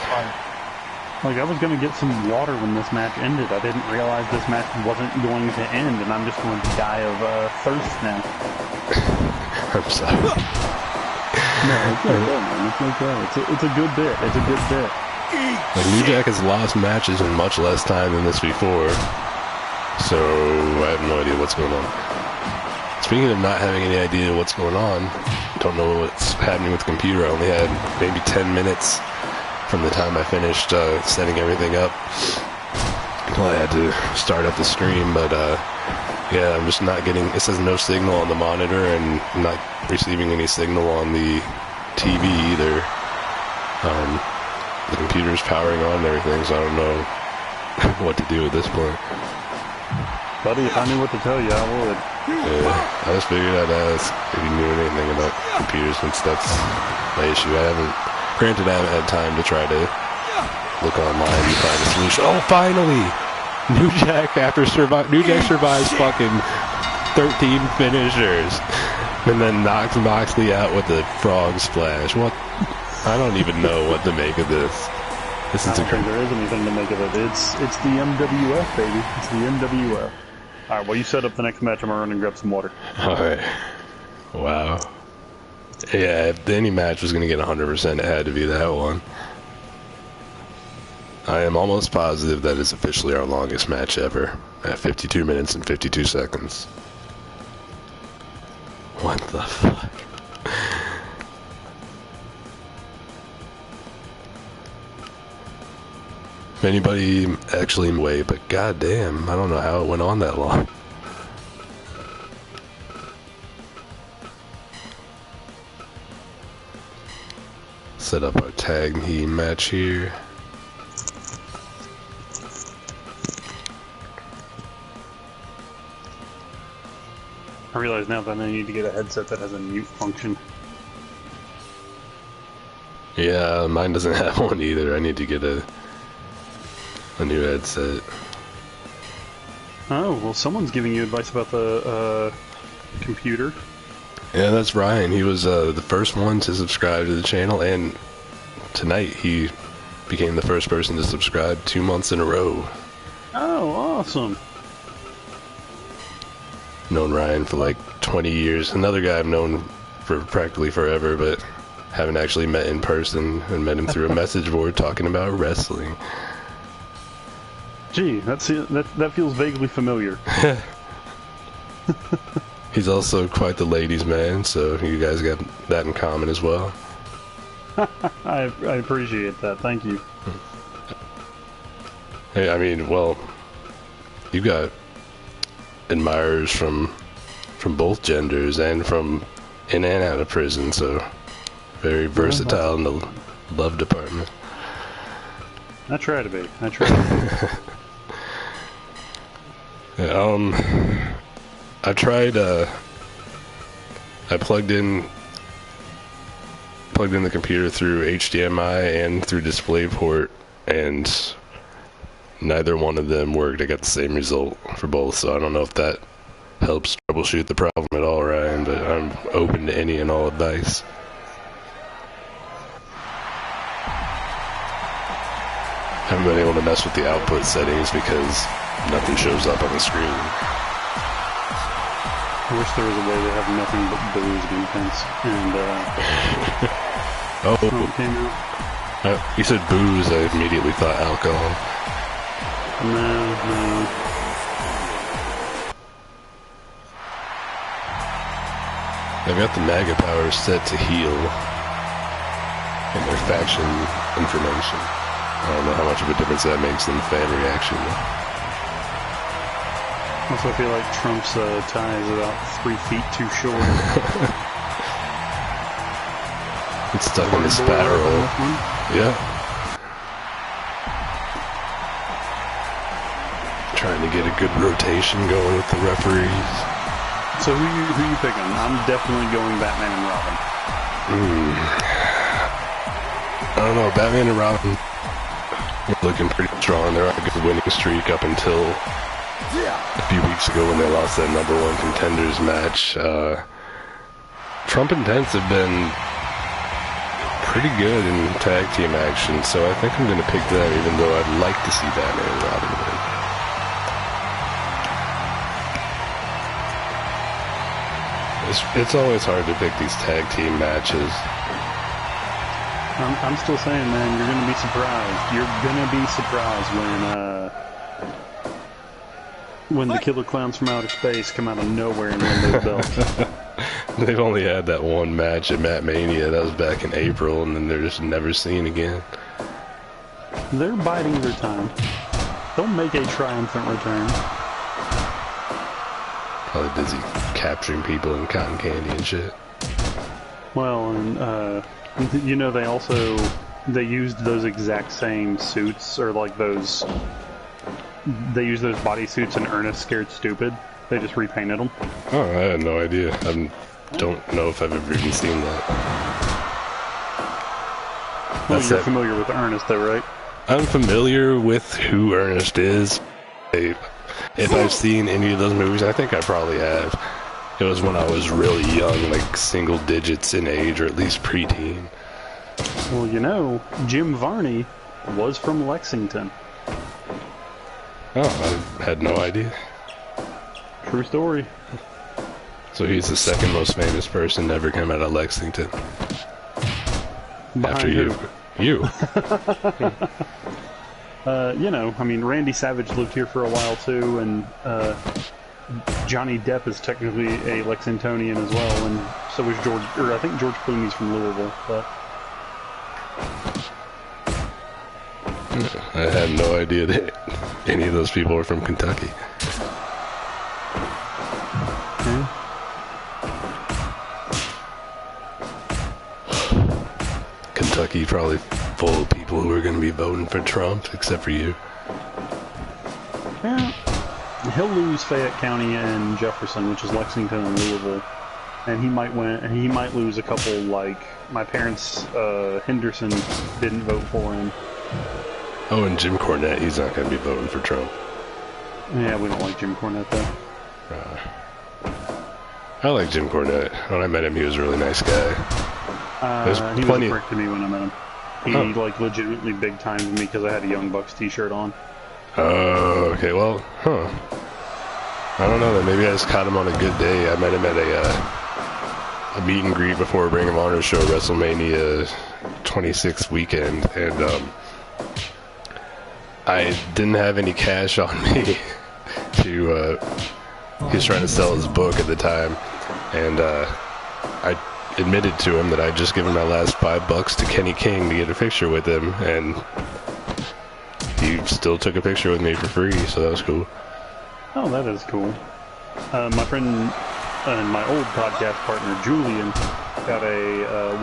Like, I was going to get some water when this match ended. I didn't realize this match wasn't going to end, and I'm just going to die of thirst now. I'm sorry. No, it's okay, man. It's okay. It's a good bit. It's a good bit. Like, New Jack has lost matches in much less time than this before. So, I have no idea what's going on. Speaking of not having any idea what's going on, don't know what's happening with the computer. I only had maybe 10 minutes from the time I finished setting everything up until I had to start up the stream. But, yeah, I'm just not getting... It says no signal on the monitor and I'm not receiving any signal on the TV either. The computer's powering on and everything, so I don't know what to do at this point. Buddy, if I knew what to tell you, I would. Yeah, I just figured I'd ask if you knew anything about computers, since that's my issue. Granted, I haven't had time to try to look online and find a solution. Oh, finally! New Jack survives fucking 13 finishers, and then knocks Moxley out with the frog splash. What? I don't even know what to make of this. This I is don't think there is anything to make of it. It's the MWF, baby. It's the MWF. All right, well, you set up the next match. I'm gonna run and grab some water. All right. Wow. Yeah, if any match was going to get 100%, it had to be that one. I am almost positive that is officially our longest match ever, at 52 minutes and 52 seconds. What the fuck? If anybody actually wait, but goddamn, I don't know how it went on that long. Set up our tag team match here. I realize now that I need to get a headset that has a mute function. Yeah, mine doesn't have one either. I need to get a new headset. Oh, well, someone's giving you advice about the computer. Yeah, that's Ryan. He was the first one to subscribe to the channel, and tonight he became the first person to subscribe 2 months in a row. Oh, awesome. Known Ryan for like 20 years. Another guy I've known for practically forever, but haven't actually met in person, and met him through a message board talking about wrestling. Gee, that feels vaguely familiar. He's also quite the ladies' man, so you guys got that in common as well. I appreciate that. Thank you. Hey, I mean, well, you got admirers from both genders and from in and out of prison, so very versatile in the love department. I try to be. I try to be. Yeah, I tried, I plugged in the computer through HDMI and through DisplayPort, and neither one of them worked. I got the same result for both, so I don't know if that helps troubleshoot the problem at all, Ryan, but I'm open to any and all advice. Haven't been able to mess with the output settings because nothing shows up on the screen. I wish there was a way to have nothing but booze defense. And, oh, it came out. You said booze, I immediately thought alcohol. No. I've got the MAGA powers set to heal in their faction information. I don't know how much of a difference that makes in the fan reaction. Also, I feel like Trump's tie is about 3 feet too short. It's stuck in the spiral. Yeah. Trying to get a good rotation going with the referees. So who you picking? I'm definitely going Batman and Robin. I don't know. Batman and Robin were looking pretty strong. They're on a good winning streak up until a few weeks ago when they lost that #1 contenders match. Trump and Pence have been pretty good in tag team action, so I think I'm going to pick them, even though I'd like to see Batman and Robin win. It's always hard to pick these tag team matches. I'm still saying, man, you're going to be surprised. You're going to be surprised when the Killer Clowns from Outer Space come out of nowhere and win those belts. They've only had that one match at Matt Mania. That was back in April, and then they're just never seen again. They're biding their time. They'll make a triumphant return. Probably busy capturing people in cotton candy and shit. Well, and you know, they used those exact same suits, or like those. They used those bodysuits in Ernest Scared Stupid. They just repainted them. Oh, I had no idea. I don't know if I've ever even seen that. Well, you're familiar with Ernest, though, right? I'm familiar with who Ernest is. If I've seen any of those movies, I think I probably have. It was when I was really young, like single digits in age, or at least preteen. Well, you know, Jim Varney was from Lexington. Oh, I had no idea. True story. So he's the second most famous person to ever come out of Lexington. Behind after you. You. You know, I mean, Randy Savage lived here for a while too, and Johnny Depp is technically a Lexingtonian as well, and so is George, or I think George Clooney's from Louisville, but... I had no idea that any of those people were from Kentucky. Kentucky probably full of people who are going to be voting for Trump, except for you. Yeah. He'll lose Fayette County and Jefferson, which is Lexington and Louisville, and he might win. He might lose a couple. Like my parents, Henderson didn't vote for him. Oh, and Jim Cornette, he's not going to be voting for Trump. Yeah, we don't like Jim Cornette though. I like Jim Cornette. When I met him, he was a really nice guy. He was a prick to me when I met him. He like legitimately big timed me because I had a Young Bucks t-shirt on. Oh, okay. Well, I don't know. Then maybe I just caught him on a good day. I met him at a meet and greet before Ring of Honor show, WrestleMania 26 weekend, and I didn't have any cash on me to. He was trying to sell his book at the time, and I admitted to him that I'd just given my last $5 to Kenny King to get a picture with him, and he still took a picture with me for free, so that was cool. Oh, that is cool. My friend and my old podcast partner Julian got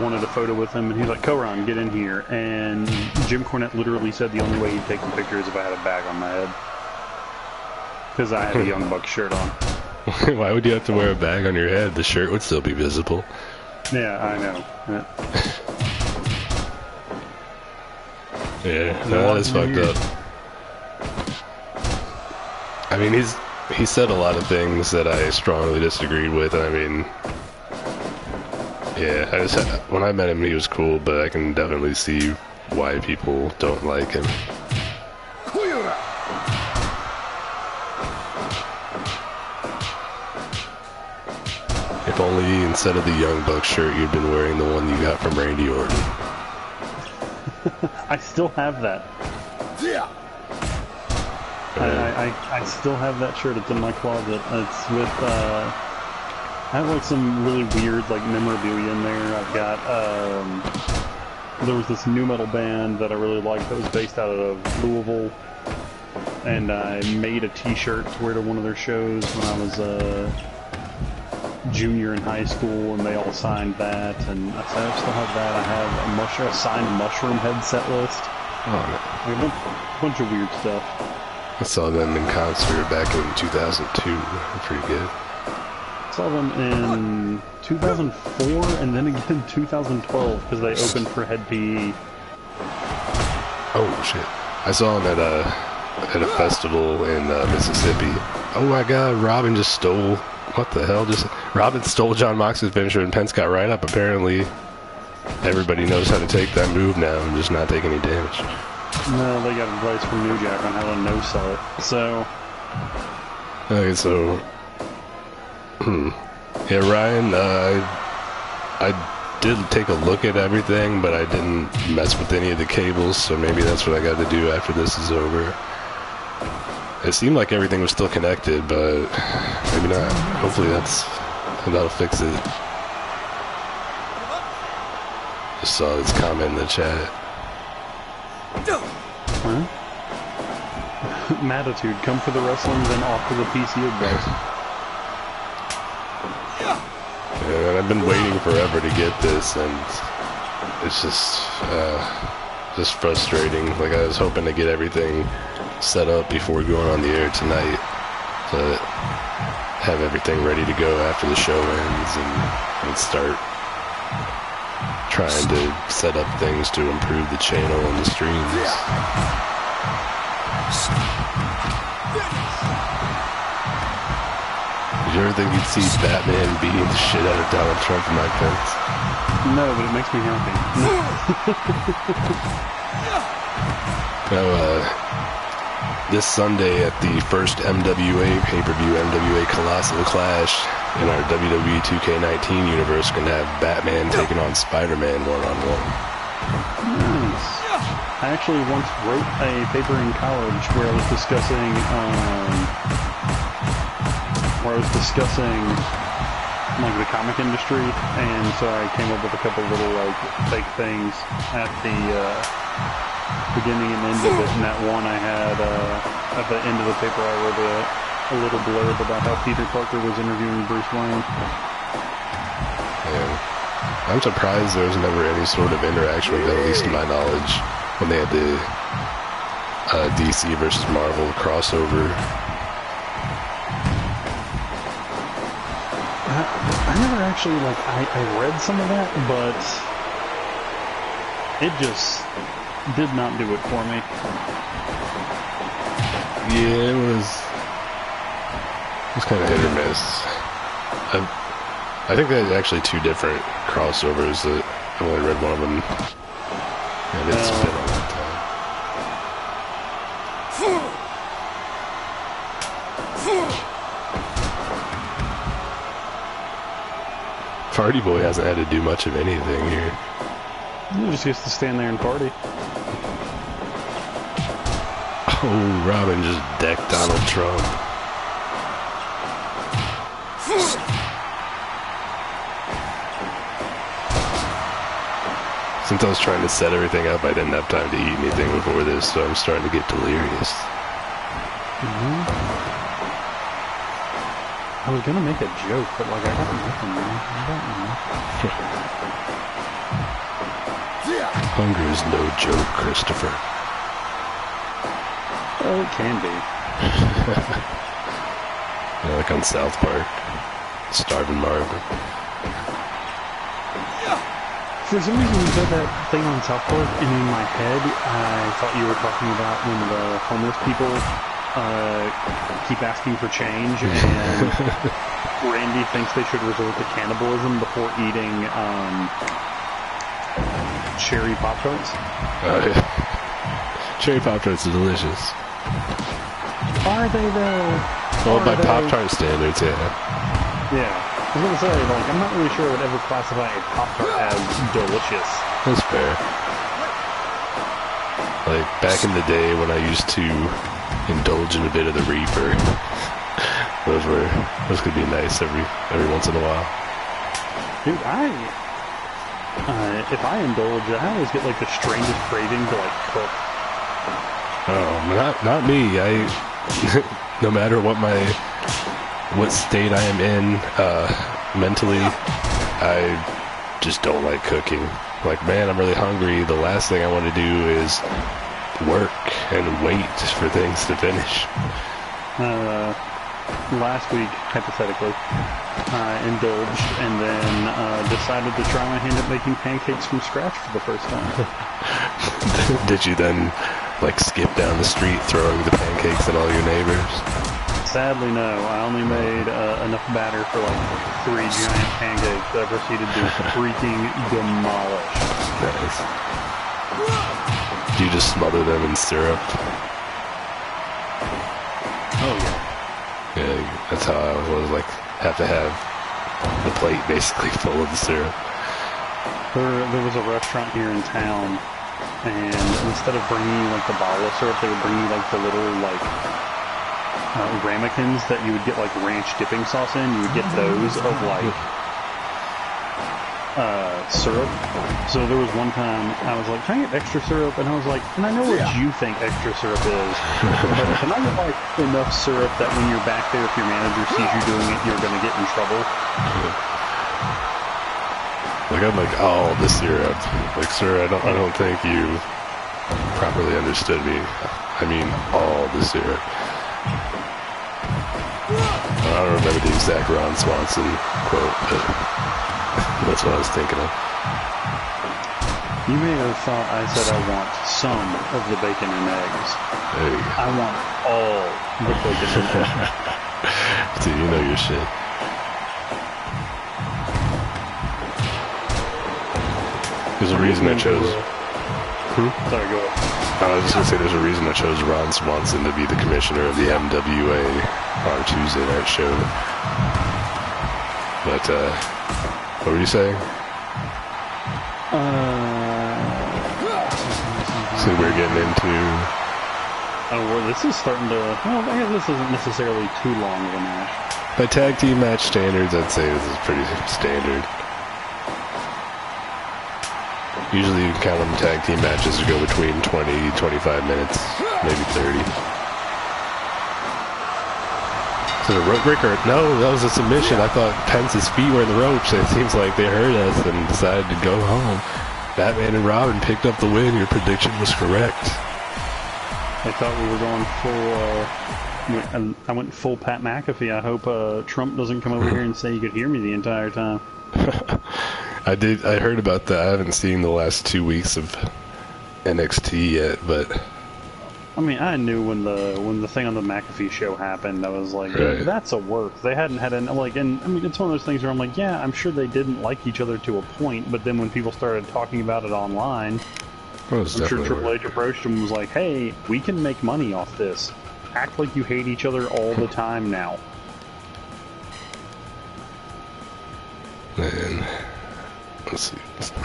wanted a photo with him, and he's like, "Koron, get in here." And Jim Cornette literally said the only way he'd take the picture is if I had a bag on my head, because I had a Young Bucks shirt on. Why would you have to wear a bag on your head? The shirt would still be visible. Yeah, I know. Yeah, no, that is fucked up. I mean, he said a lot of things that I strongly disagreed with. I mean, yeah, when I met him, he was cool, but I can definitely see why people don't like him. If only instead of the Young Bucks shirt, you'd been wearing the one you got from Randy Orton. I still have that. Yeah. I still have that shirt. It's in my closet. It's with, I have like some really weird like memorabilia in there. I've got, there was this new metal band that I really liked that was based out of Louisville, and I made a t-shirt to wear to one of their shows when I was, junior in high school, and they all signed that, and I still have that. I have a signed Mushroom headset list. Oh, a bunch of weird stuff. I saw them in concert back in 2002. They're pretty good. I saw them in 2004 and then again in 2012 because they opened for Head PE. Oh shit! I saw them at a festival in Mississippi. Oh my God! Robin just stole. What the hell? Robin stole John Moxley's finisher, and Pence got right up. Apparently, everybody knows how to take that move now and just not take any damage. No, they got advice from New Jack on how to no-sell it. So... Okay, so... Yeah, Ryan, I did take a look at everything, but I didn't mess with any of the cables, so maybe that's what I got to do after this is over. It seemed like everything was still connected, but maybe not. Hopefully that'll fix it. Just saw this comment in the chat. Huh? Mattitude, come for the wrestling, then off to the PC advice. Yeah, I've been waiting forever to get this, and it's just frustrating. Like, I was hoping to get everything set up before going on the air tonight to have everything ready to go after the show ends and start trying to set up things to improve the channel and the streams. Did you ever think you'd see Batman beating the shit out of Donald Trump and Mike Pence? No, but it makes me happy. This Sunday at the first MWA pay-per-view, MWA Colossal Clash, in our WWE 2K19 universe, going to have Batman taking on Spider-Man one-on-one. Nice. I actually once wrote a paper in college where I was discussing, like the comic industry, and so I came up with a couple little like fake things at the beginning and end of it. And that one I had at the end of the paper, I wrote a little blurb about how Peter Parker was interviewing Bruce Wayne. Yeah. I'm surprised there was never any sort of interaction with that, at least to my knowledge, when they had the DC versus Marvel crossover. I never actually, like, I read some of that, but it just did not do it for me. Yeah, it was kind of hit or miss. I think there's actually two different crossovers. I've only read one of them, and it's been a long time. Party Boy hasn't had to do much of anything here. He just gets to stand there and party. Oh, Robin just decked Donald Trump. Since I was trying to set everything up, I didn't have time to eat anything before this, so I'm starting to get delirious. I was gonna make a joke, but like I got nothing, man. I don't know. Hunger is no joke, Christopher. Oh, it can be. Yeah, like on South Park, Starving Marvin. For some reason, you said that thing on South Park, and in my head, I thought you were talking about when the homeless people keep asking for change, and Randy thinks they should resort to cannibalism before eating cherry Pop-Tarts. Yeah. Cherry Pop-Tarts are delicious. Are they though? Well, by Pop-Tart standards, yeah. Yeah. I was gonna say, like, I'm not really sure I would ever classify a Pop-Tart as delicious. That's fair. Like, back in the day when I used to indulge in a bit of the Reaper, those could be nice every once in a while. Dude, if I indulge, I always get like the strangest craving to like cook. Oh, not me. No matter what state I am in mentally, I just don't like cooking. Like, man, I'm really hungry. The last thing I want to do is work and wait for things to finish. Last week, hypothetically, I indulged and then decided to try my hand at making pancakes from scratch for the first time. Did you then, like, skip down the street throwing the pancakes at all your neighbors? Sadly, no. I only made enough batter for like 3 giant pancakes that I proceeded to freaking demolish. Nice. Do you just smother them in syrup? Oh, yeah. Yeah, that's how I was, like, have to have the plate basically full of the syrup. There was a restaurant here in town, and instead of bringing you like the bottle of syrup, they would bring you like the little like ramekins that you would get like ranch dipping sauce in. You would get those of like syrup. So there was one time I was like, can I get extra syrup? And I was like, and I know what you think extra syrup is, but can I get like enough syrup that when you're back there, if your manager sees you doing it, you're gonna get in trouble? Like, I'm like, oh, the syrup. Like, sir, I don't think you properly understood me. I mean, all the syrup. I don't remember the exact Ron Swanson quote, but that's what I was thinking of. You may have thought I said I want some of the bacon and eggs. There you go. I want all the bacon and eggs. Dude, you know your shit. There's a reason I chose. Sorry, go ahead. I was just going to say there's a reason I chose Ron Swanson to be the commissioner of the MWA on Tuesday night show. But, what were you saying? So we're getting into... Oh, well, this is starting to... Well, I guess this isn't necessarily too long of a match. By tag team match standards, I'd say this is pretty standard. Usually you count them tag team matches to go between 20, 25 minutes, maybe 30. Is it a rope breaker? No, that was a submission. I thought Pence's feet were in the ropes. It seems like they heard us and decided to go home. Batman and Robin picked up the win. Your prediction was correct. I thought we were going full, I went full Pat McAfee. I hope Trump doesn't come over here and say he could hear me the entire time. I heard about that. I haven't seen the last 2 weeks of NXT yet, but I mean, I knew when the thing on the McAfee show happened, I was like, right. That's a work. They hadn't had and I mean, it's one of those things where I'm like, yeah, I'm sure they didn't like each other to a point, but then when people started talking about it online, I'm sure Triple H approached him and was like, hey, we can make money off this. Act like you hate each other all the time now. Man. Let's see.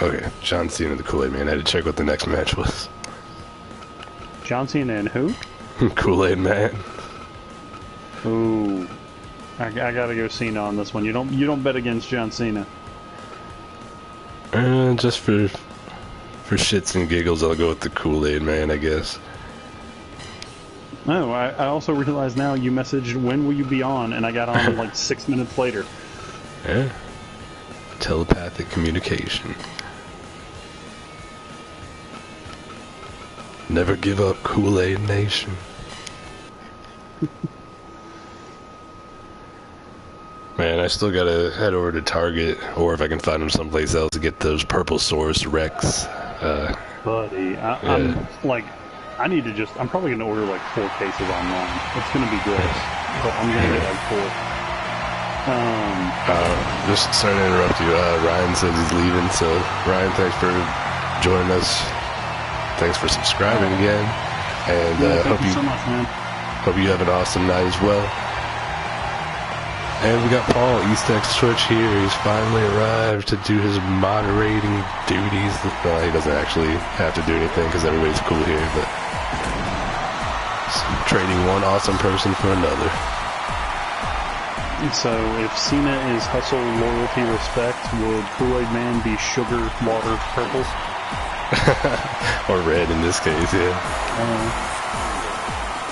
Okay, John Cena, the Kool-Aid Man. I had to check what the next match was. John Cena and who? Kool-Aid Man. Ooh, I gotta go Cena on this one. You don't bet against John Cena. Just for shits and giggles, I'll go with the Kool-Aid Man, I guess. Oh, I also realized now you messaged when will you be on, and I got on like 6 minutes later. Yeah. Telepathic communication. Never give up, Kool-Aid Nation. Man, I still gotta head over to Target, or if I can find them someplace else, to get those Purple Source Rex. Buddy, I'm like, I'm probably gonna order like 4 cases online. It's gonna be gross, but I'm gonna get like 4. Just sorry to interrupt you. Ryan says he's leaving, so Ryan, thanks for joining us. Thanks for subscribing again, and thank you so much, man. Hope you have an awesome night as well. And we got Paul, EastX Twitch here. He's finally arrived to do his moderating duties. Well, he doesn't actually have to do anything because everybody's cool here, but trading one awesome person for another. So, if Cena is hustle, loyalty, respect, would Kool-Aid Man be sugar, water, purple? Or red in this case, yeah.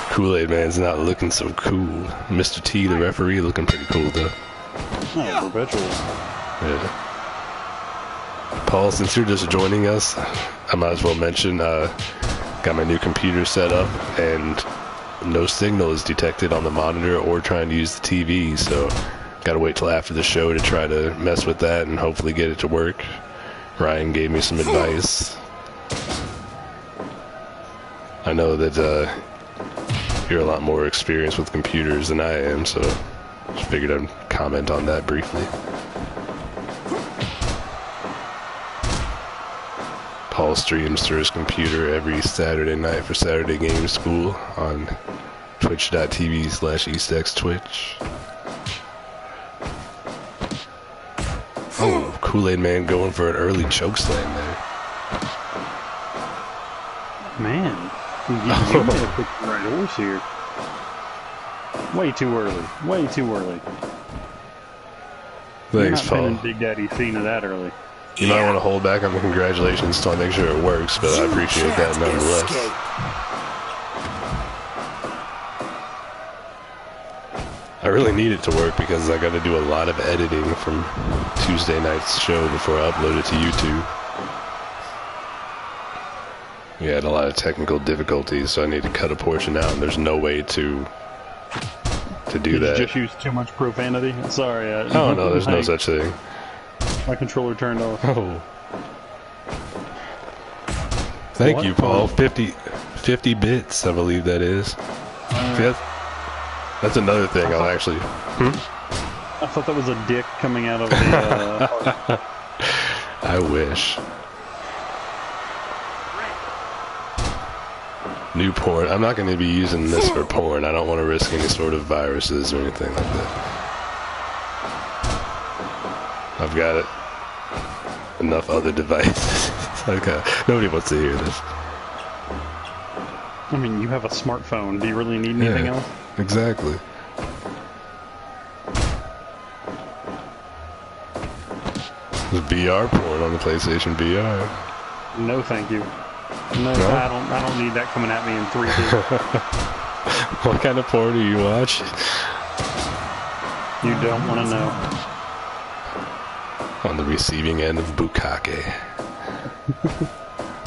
Kool-Aid Man's not looking so cool. Mr. T, the referee, looking pretty cool, though. Oh, perpetual. Yeah. Paul, since you're just joining us, I might as well mention, got my new computer set up, and no signal is detected on the monitor or trying to use the TV, so gotta wait till after the show to try to mess with that and hopefully get it to work. Ryan gave me some advice. I know that you're a lot more experienced with computers than I am, so just figured I'd comment on that briefly. Paul streams through his computer every Saturday night for Saturday Game School on twitch.tv/EastXTwitch. Oh, Kool-Aid Man going for an early chokeslam there. Man, you may have picked the right horse here. Way too early. Way too early. Thanks, Paul. You're not pinning Big Daddy Cena that early. You might want to hold back on the congratulations until I make sure it works, but I appreciate that nonetheless. I really need it to work because I got to do a lot of editing from Tuesday night's show before I upload it to YouTube. We had a lot of technical difficulties, so I need to cut a portion out, and there's no way to do that. Did you just use too much profanity? Sorry. Oh, no, there's no such thing. My controller turned off. Oh. Thank you, Paul. 50 bits, I believe that is. That's another thing I'll actually... I thought that was a dick coming out of the... I wish. New porn. I'm not going to be using this for porn. I don't want to risk any sort of viruses or anything like that. I've got it. Enough other devices. Okay. Nobody wants to hear this. I mean, you have a smartphone. Do you really need anything else? Exactly. There's VR porn on the PlayStation VR. No, thank you. No, I don't need that coming at me in 3D. What kind of porn do you watch? You don't want to know. On the receiving end of bukkake.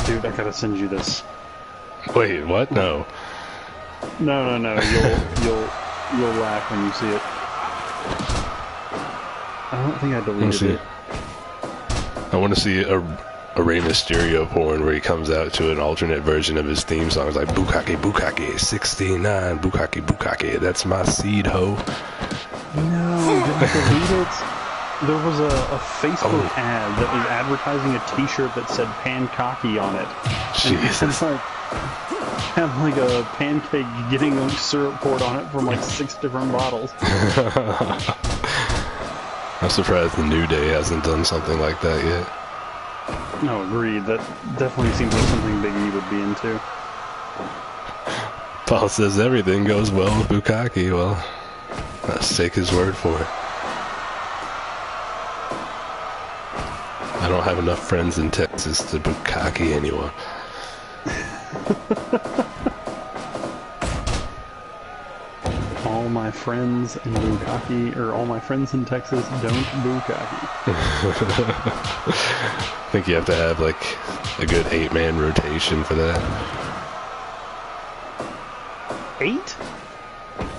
Dude, I gotta send you this. Wait, what? No. No. You'll laugh when you see it. I don't think I deleted it. I want to see a Rey Mysterio porn where he comes out to an alternate version of his theme song. It's like, bukkake, bukkake, 69, bukkake, bukkake, that's my seed, ho. No, did I delete it? There was a Facebook ad that was advertising a t-shirt that said pancake on it. Jesus. And it's like, had like a pancake getting a syrup poured on it from like 6 different bottles. I'm surprised the New Day hasn't done something like that yet. No, agreed. That definitely seems like something Big E would be into. Paul says everything goes well with bukkake. Well, let's take his word for it. I don't have enough friends in Texas to bukkake anyone. All my friends in bukkake, or all my friends in Texas don't bukkake. I think you have to have like a good 8-man rotation for that. 8?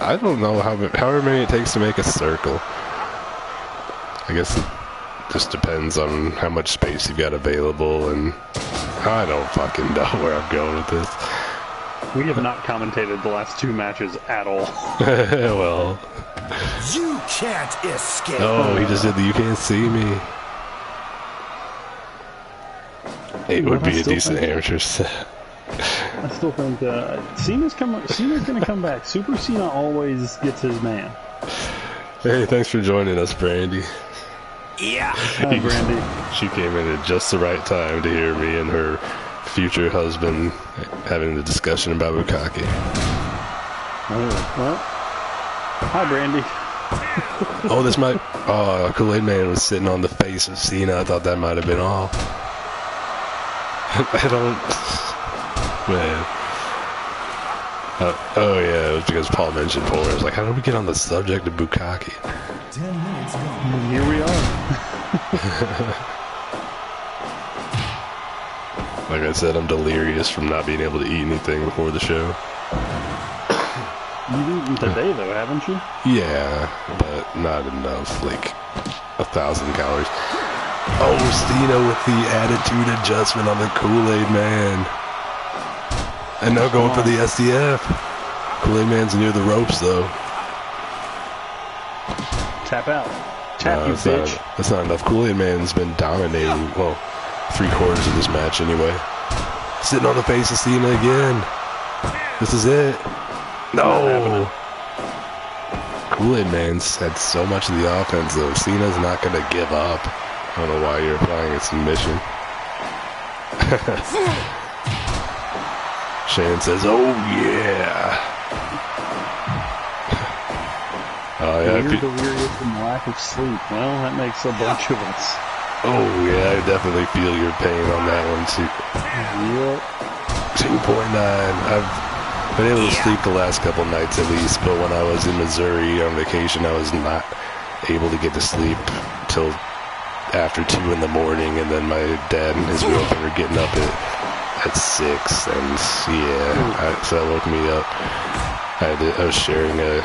I don't know however many it takes to make a circle. I guess it just depends on how much space you've got available, and I don't fucking know where I'm going with this. We have not commentated the last 2 matches at all. Well. You can't escape. Oh, he just did the "you can't see me." It would be a decent amateur set. I still think Cena's gonna come back. Super Cena always gets his man. Hey, thanks for joining us, Brandy. Yeah. Hi, Brandy. She came in at just the right time to hear me and her future husband having the discussion about bukkake. Oh, well. Hi, Brandy. Oh, this might... Oh, Kool-Aid Man was sitting on the face of Cena. I thought that might have been all. I don't... Man. Oh, yeah, it was because Paul mentioned porn. I was like, how did we get on the subject of bukkake? 10 minutes gone. Here we are. Like I said, I'm delirious from not being able to eat anything before the show. You've eaten today, though, haven't you? Yeah, but not enough. Like 1,000 calories. Oh, Cena with the attitude adjustment on the Kool-Aid Man. And now going for the SDF. Kool-Aid Man's near the ropes, though. Tap out. Tap, you that's bitch. That's not enough. Kool-Aid Man's been dominating, well, 3/4 of this match anyway. Sitting on the face of Cena again. This is it. No. Kool-Aid Man's had so much of the offense, though. Cena's not going to give up. I don't know why you're applying a submission. Shane says, oh, yeah. Oh, yeah. You're delirious from lack of sleep. Well, that makes a bunch of us. Oh, yeah, I definitely feel your pain on that one, too. Yep. 2.9. I've been able to sleep the last couple nights at least, but when I was in Missouri on vacation, I was not able to get to sleep till after 2 in the morning, and then my dad and his girlfriend were getting up at 6, and yeah, so that woke me up. I was sharing a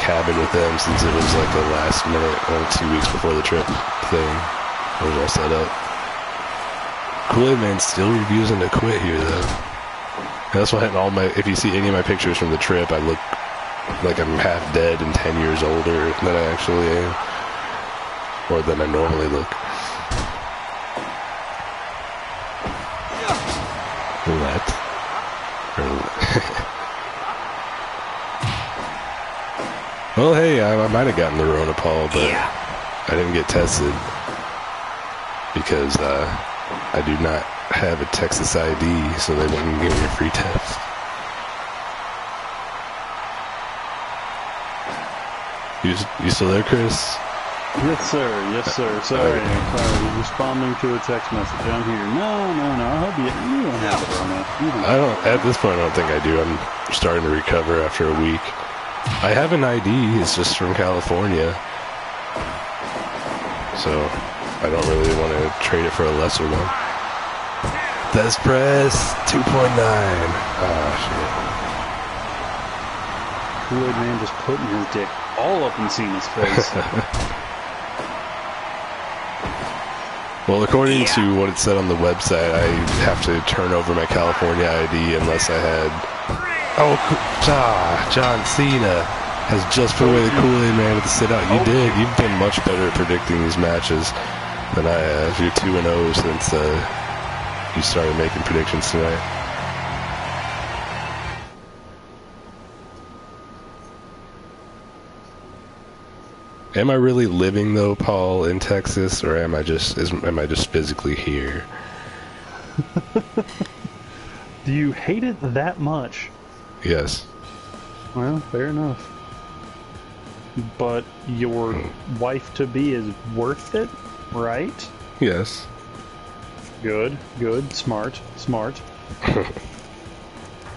cabin with them since it was like the last minute, 2 weeks before the trip thing. It was all set up. Kool-Aid Man's still refusing to quit here, though. That's why if you see any of my pictures from the trip, I look like I'm half dead and 10 years older than I actually am. Or than I normally look. Well, hey, I might have gotten the Rona, Paul, but I didn't get tested because I do not have a Texas ID, so they wouldn't give me a free test. You still there, Chris? Yes, sir. Yes, sir. Sorry. Responding to a text message. I'm here. No. I hope you don't have it, Rona. I don't. At this point, I don't think I do. I'm starting to recover after a week. I have an ID. It's just from California, so I don't really want to trade it for a lesser one. Death press 2.9. Oh shit. Kool-Aid Man just putting his dick all up in Cena's face. Well, according to what it said on the website, I have to turn over my California ID unless I had... Oh, John Cena has just put away the Kool-Aid Man at the sit-out. You did. You've been much better at predicting these matches than I have. You're 2-0 since you started making predictions tonight. Am I really living though, Paul, in Texas, or am I just physically here? Do you hate it that much? Yes. Well, fair enough. But your wife-to-be is worth it, right? Yes. Good, smart.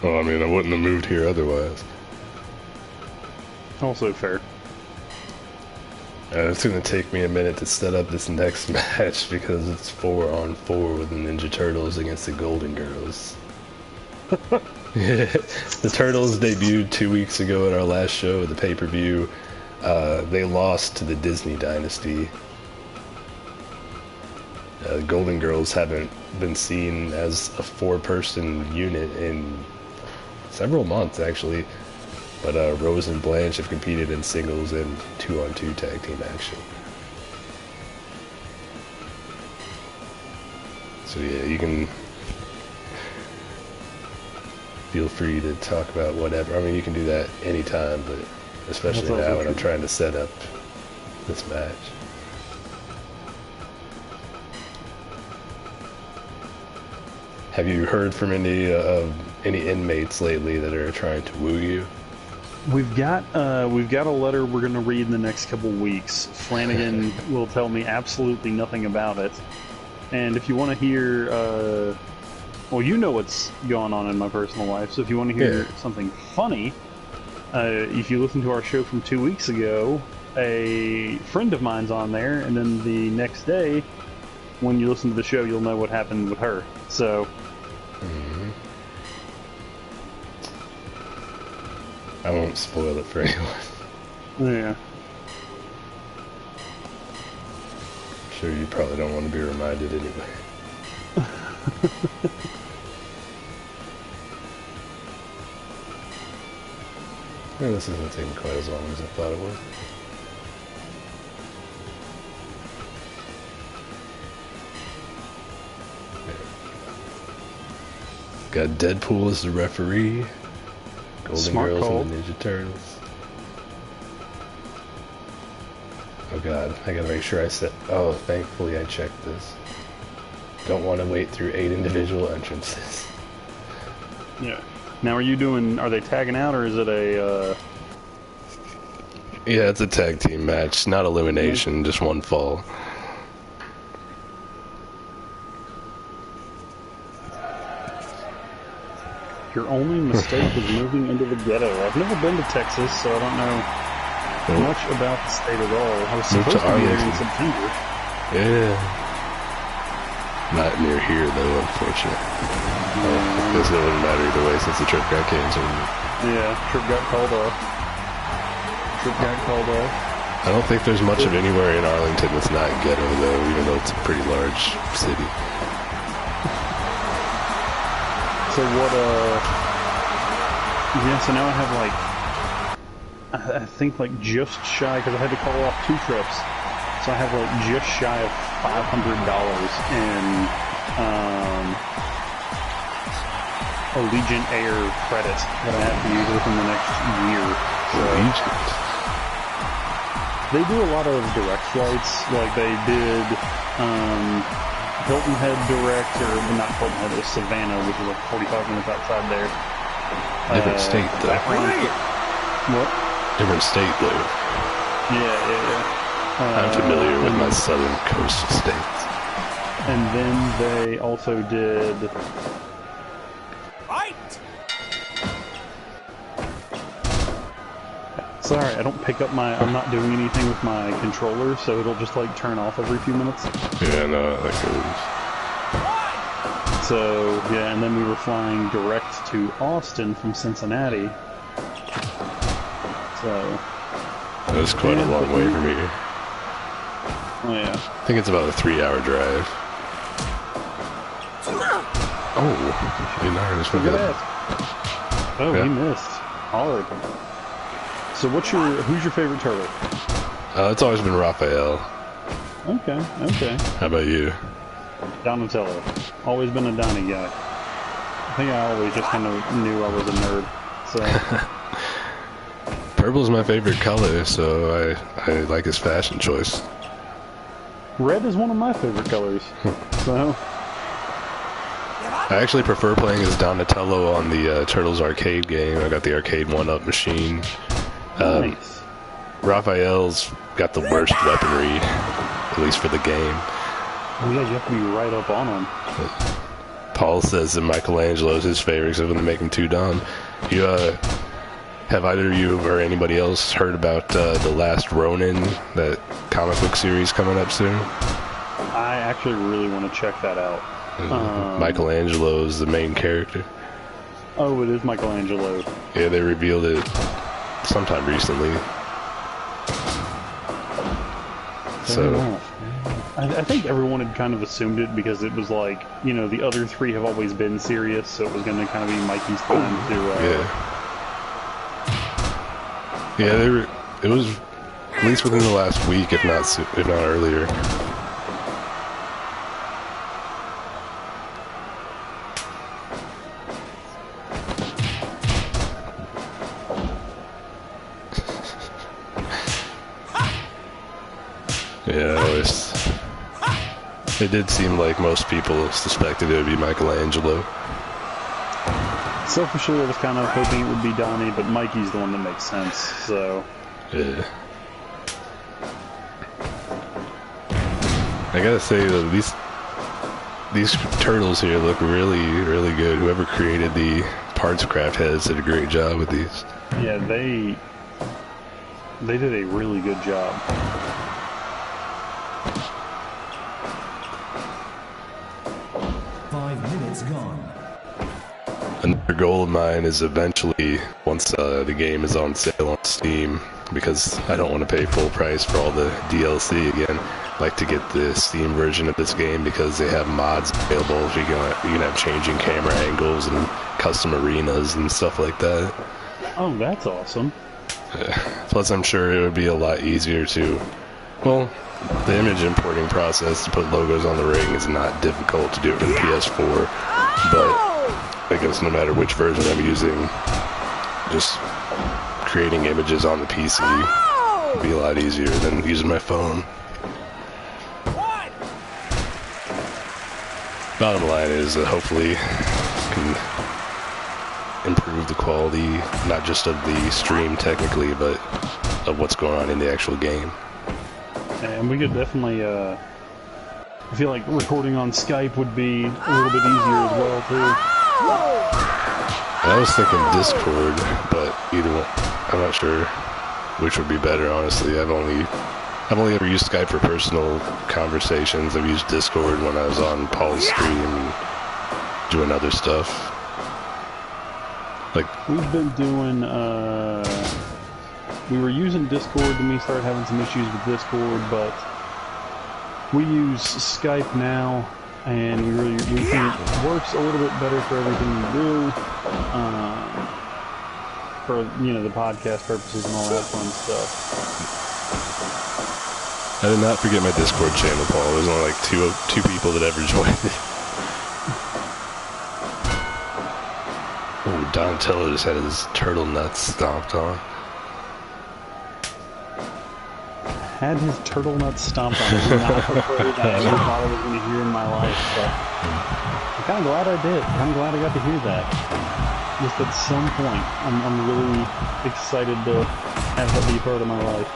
Well, I mean, I wouldn't have moved here otherwise. Also fair. It's going to take me a minute to set up this next match because it's 4-on-4 with the Ninja Turtles against the Golden Girls. The Turtles debuted 2 weeks ago at our last show, the pay-per-view. They lost to the Disney Dynasty. The Golden Girls haven't been seen as a 4-person unit in several months, actually. But Rose and Blanche have competed in singles and 2-on-2 tag team action. So yeah, you can feel free to talk about whatever. I mean, you can do that anytime, but especially now when I'm trying to set up this match. Have you heard from any inmates lately that are trying to woo you? We've got a letter we're going to read in the next couple weeks. Flanagan will tell me absolutely nothing about it. And if you want to hear, well, you know what's going on in my personal life. So if you want to hear something funny, if you listen to our show from 2 weeks ago, a friend of mine's on there, and then the next day, when you listen to the show, you'll know what happened with her. So. I won't spoil it for anyone. Yeah. I'm sure you probably don't want to be reminded anyway. Yeah, this isn't taking quite as long as I thought it would. Got Deadpool as the referee. Golden Smart Girls call. and the Ninja Turtles. Oh god, I gotta make sure I set... Oh, thankfully I checked this. Don't want to wait through 8 individual entrances. Yeah. Now are they tagging out, or is it a, Yeah, it's a tag team match, not elimination, just one fall. Your only mistake was moving into the ghetto. I've never been to Texas, so I don't know much about the state at all. I was supposed to be there in September. Yeah. Not near here, though, unfortunately. I guess it wouldn't matter either way since the trip got canceled. Yeah, trip got called off. I don't think there's much of anywhere in Arlington that's not ghetto, though, even though it's a pretty large city. So what, yeah, so now I have I think just shy, because I had to call off 2 trips, so I have just shy of $500 in, Allegiant Air credit that I have to use within the next year. So Allegiant. they do a lot of direct flights. Like they did Hilton Head direct, or not Hilton Head, it was Savannah, which is like 45 minutes outside there. Different state, though. What? Different state, though. Yeah. I'm familiar with my southern coastal states. And then they also did... Fight! Sorry, I don't pick up my... I'm not doing anything with my controller, so it'll just like turn off every few minutes. Yeah, no, that goes. So, yeah, and then we were flying direct to Austin from Cincinnati. So... That was quite a long way from here. Oh, yeah. I think it's about a 3-hour drive. Oh, Leonardo just went Good good. ass. Oh, Yeah. he missed. Hard. So who's your favorite turtle? It's always been Raphael. Okay. How about you? Donatello. Always been a Donnie guy. I think I always just kind of knew I was a nerd. So. Purple's my favorite color, so I like his fashion choice. Red is one of my favorite colors. So. I actually prefer playing as Donatello on the Turtles arcade game. I got the arcade 1-up machine. Nice. Raphael's got the worst weaponry, at least for the game. Oh yeah, you have to be right up on him. Paul says that Michelangelo's his favorite, except when they make him too dumb. You, have either of you or anybody else heard about The Last Ronin, that comic book series coming up soon? I actually really want to check that out. Michelangelo is the main character. Oh, it is Michelangelo. Yeah, they revealed it sometime recently. So I think everyone had kind of assumed it because it was like, you know, the other three have always been serious, so it was going to kind of be Mikey's time to... Yeah, it was at least within the last week, if not earlier. Yeah, it did seem like most people suspected it would be Michelangelo. Selfishly, I was kind of hoping it would be Donnie, but Mikey's the one that makes sense, so... Yeah. I gotta say, though, these turtles here look really, really good. Whoever created the parts craft heads did a great job with these. Yeah, they did a really good job. Gone. Another goal of mine is eventually, once the game is on sale on Steam, because I don't want to pay full price for all the DLC again, I'd like to get the Steam version of this game because they have mods available. So you can have changing camera angles and custom arenas and stuff like that. Oh, that's awesome. Plus, I'm sure it would be a lot easier to, well, the image importing process to put logos on the ring is not difficult to do it for the PS4, but I guess no matter which version I'm using, just creating images on the PC would be a lot easier than using my phone. Bottom line is that hopefully can improve the quality, not just of the stream technically, but of what's going on in the actual game. And we could definitely, I feel like recording on Skype would be a little bit easier as well, too. I was thinking Discord, but either one, I'm not sure which would be better, honestly. I've only ever used Skype for personal conversations. I've used Discord when I was on Paul's stream and doing other stuff. Like, we've been doing, we were using Discord, and we started having some issues with Discord, but we use Skype now, and we think it works a little bit better for everything we do, for, you know, the podcast purposes and all that fun stuff. I did not forget my Discord channel, Paul. There's only like two people that ever joined it. Donatello just had his turtle nuts stomped on. Had his turtle nuts stomped on. It's not a phrase I ever thought I was going to hear in my life, but I'm kind of glad I did. I'm glad I got to hear that. Just at some point, I'm really excited to have that be part of my life.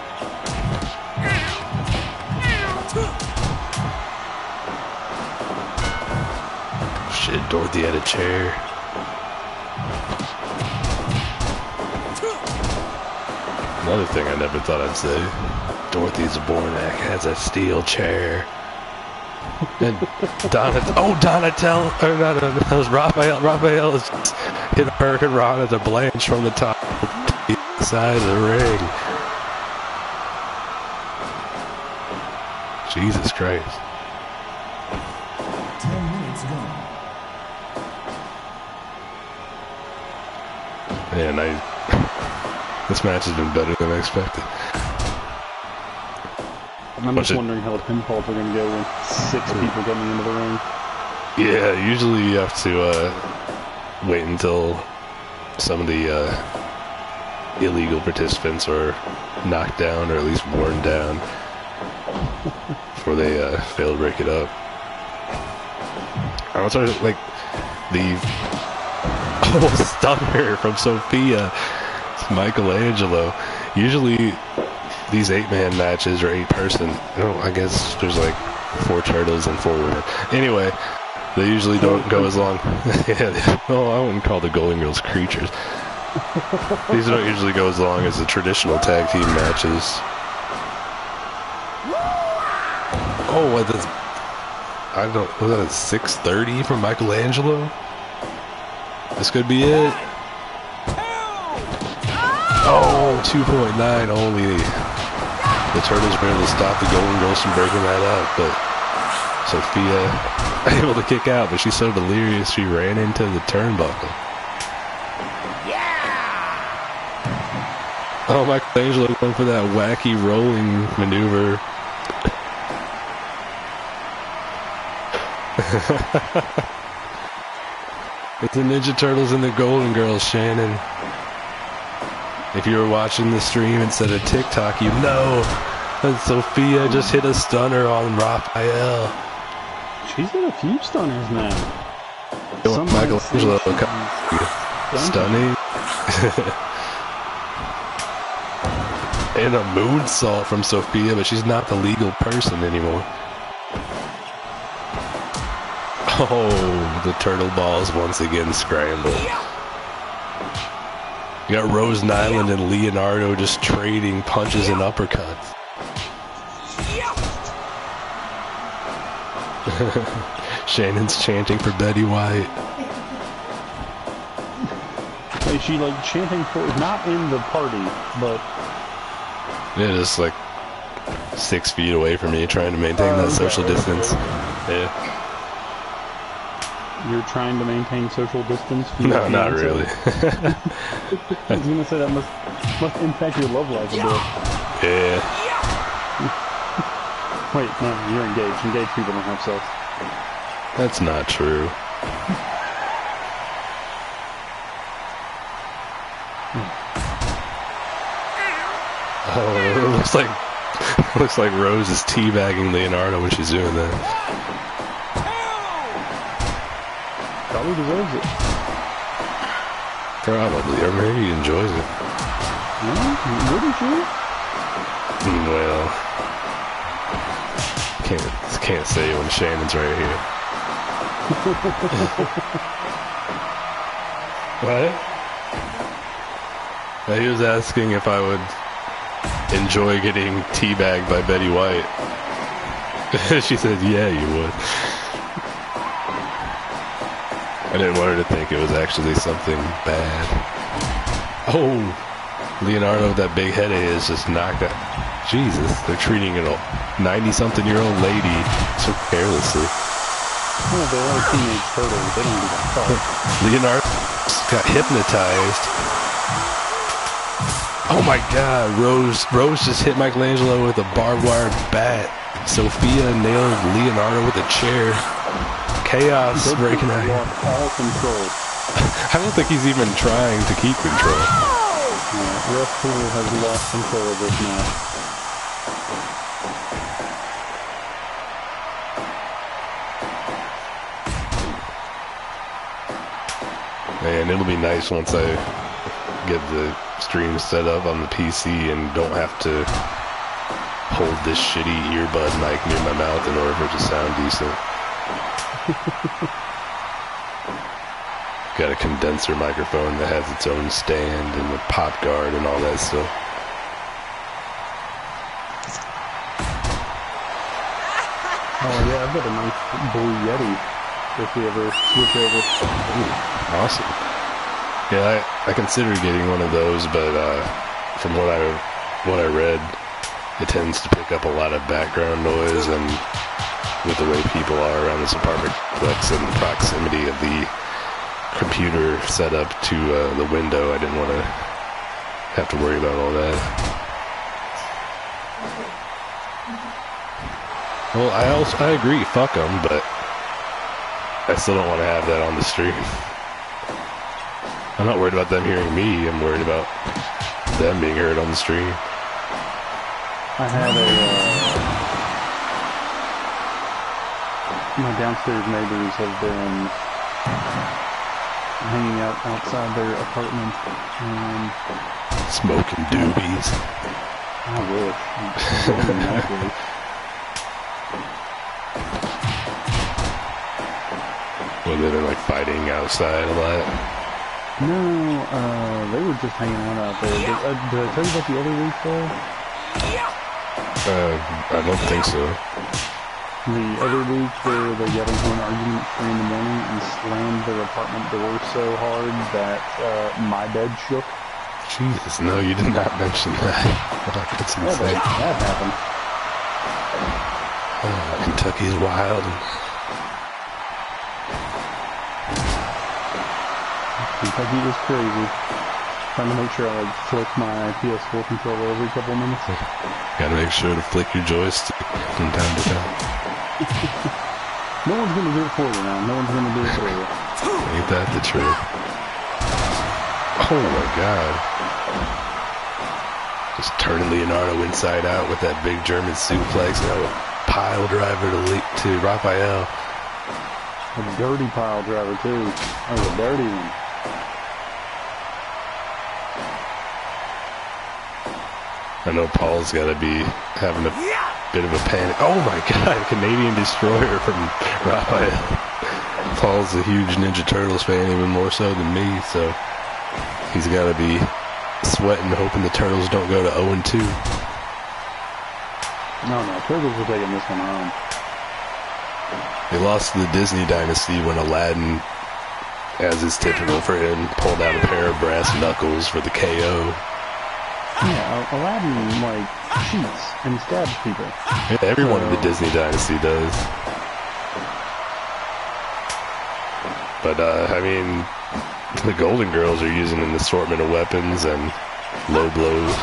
Shit, Dorothy had a chair. Another thing I never thought I'd say. Dorothy Zbornak has a steel chair. And Donatello, or no, that was Raphael. Raphael is hit Hurricane Ron as a Blanche from the top side of the ring. Jesus Christ. 10 minutes gone. Man, this match has been better than I expected. I'm just wondering how the pinfalls are going to go with 6 people coming into the ring. Yeah, usually you have to wait until some of the illegal participants are knocked down or at least worn down before they fail to break it up. I was sort of like the stunner from Sophia. It's Michelangelo. Usually these 8-man matches or 8-person, I guess there's like 4 turtles and 4 women. Anyway, they usually don't go as long. Yeah, well, I wouldn't call the Golden Girls creatures. These don't usually go as long as the traditional tag team matches. Oh, what is? I don't. Was that a 6:30 from Michelangelo? This could be it. Oh, 2.9 only. The Turtles were able to stop the Golden Girls from breaking that up, but Sophia able to kick out, but she's so delirious she ran into the turnbuckle. Oh, Michelangelo going for that wacky rolling maneuver. It's the Ninja Turtles and the Golden Girls, Shannon. If you were watching the stream instead of TikTok, you know that Sophia just hit a stunner on Raphael. She's hit a few stunners now. Michelangelo stunning. And a moonsault from Sophia, but she's not the legal person anymore. Oh, the turtle balls once again scrambled. You got Rose Nyland and Leonardo just trading punches and uppercuts. Shannon's chanting for Betty White. Is she like chanting for, not in the party, but... Yeah, just like 6 feet away from me, trying to maintain that social distance. Yeah. You're trying to maintain social distance? No, not really. I was going to say that must impact your love life a bit. Yeah. Wait, no, you're engaged. Engaged people don't have sex. That's not true. Oh, it looks like Rose is teabagging Leonardo when she's doing that. Probably deserves it. Probably, or maybe he enjoys it. Wouldn't you? Well, can't say it when Shannon's right here. What? He was asking if I would enjoy getting teabagged by Betty White. She said, yeah, you would. I didn't want her to think it was actually something bad. Oh, Leonardo with that big head of his just knocked out. Jesus, they're treating a 90-something-year-old lady so carelessly. Well, they're all teenage turtles. They don't do that stuff. Leonardo got hypnotized. Oh my God, Rose just hit Michelangelo with a barbed wire bat. Sophia nailed Leonardo with a chair. Chaos breaking out. Lost all control. I don't think he's even trying to keep control. Ref Pool has lost control of this match. Man, it'll be nice once I get the stream set up on the PC and don't have to hold this shitty earbud mic near my mouth in order for it to sound decent. Got a condenser microphone that has its own stand and a pop guard and all that stuff. Oh yeah, I've got a nice blue Yeti if we ever switch over. Ooh, awesome. Yeah, I considered getting one of those, but from what I read, it tends to pick up a lot of background noise, and with the way people are around this apartment complex and the proximity of the computer set up to the window, I didn't want to have to worry about all that. Well, I agree, fuck them, but I still don't want to have that on the stream. I'm not worried about them hearing me, I'm worried about them being heard on the stream. I had my downstairs neighbors have been hanging out outside their apartment and smoking doobies. I wish. Well, they've been like fighting outside a lot. No, they were just hanging out there. Did I tell you about the other week though? I don't think so. The other week they got into an argument at 3 in the morning and slammed their apartment door so hard that my bed shook. Jesus, no, you did not mention that. That's insane. That happened. Kentucky's wild. Kentucky is crazy. Trying to make sure I flick my PS4 controller every couple of minutes. Gotta make sure to flick your joystick from time to time. No one's gonna do it for you now. No one's gonna do it for you. Ain't that the truth? Oh my god. Just turning Leonardo inside out with that big German suplex. Now a pile driver to Raphael. A dirty pile driver too. That was a dirty one. I know Paul's got to be having a bit of a panic. Oh my god, Canadian Destroyer from Raphael. Paul's a huge Ninja Turtles fan, even more so than me, so he's got to be sweating, hoping the Turtles don't go to 0-2. No, Turtles are taking this one home. He lost to the Disney Dynasty when Aladdin, as is typical for him, pulled out a pair of brass knuckles for the KO. Yeah, Aladdin, cheats and stabs people. Yeah, everyone in the Disney Dynasty does. But, I mean, the Golden Girls are using an assortment of weapons and low blows.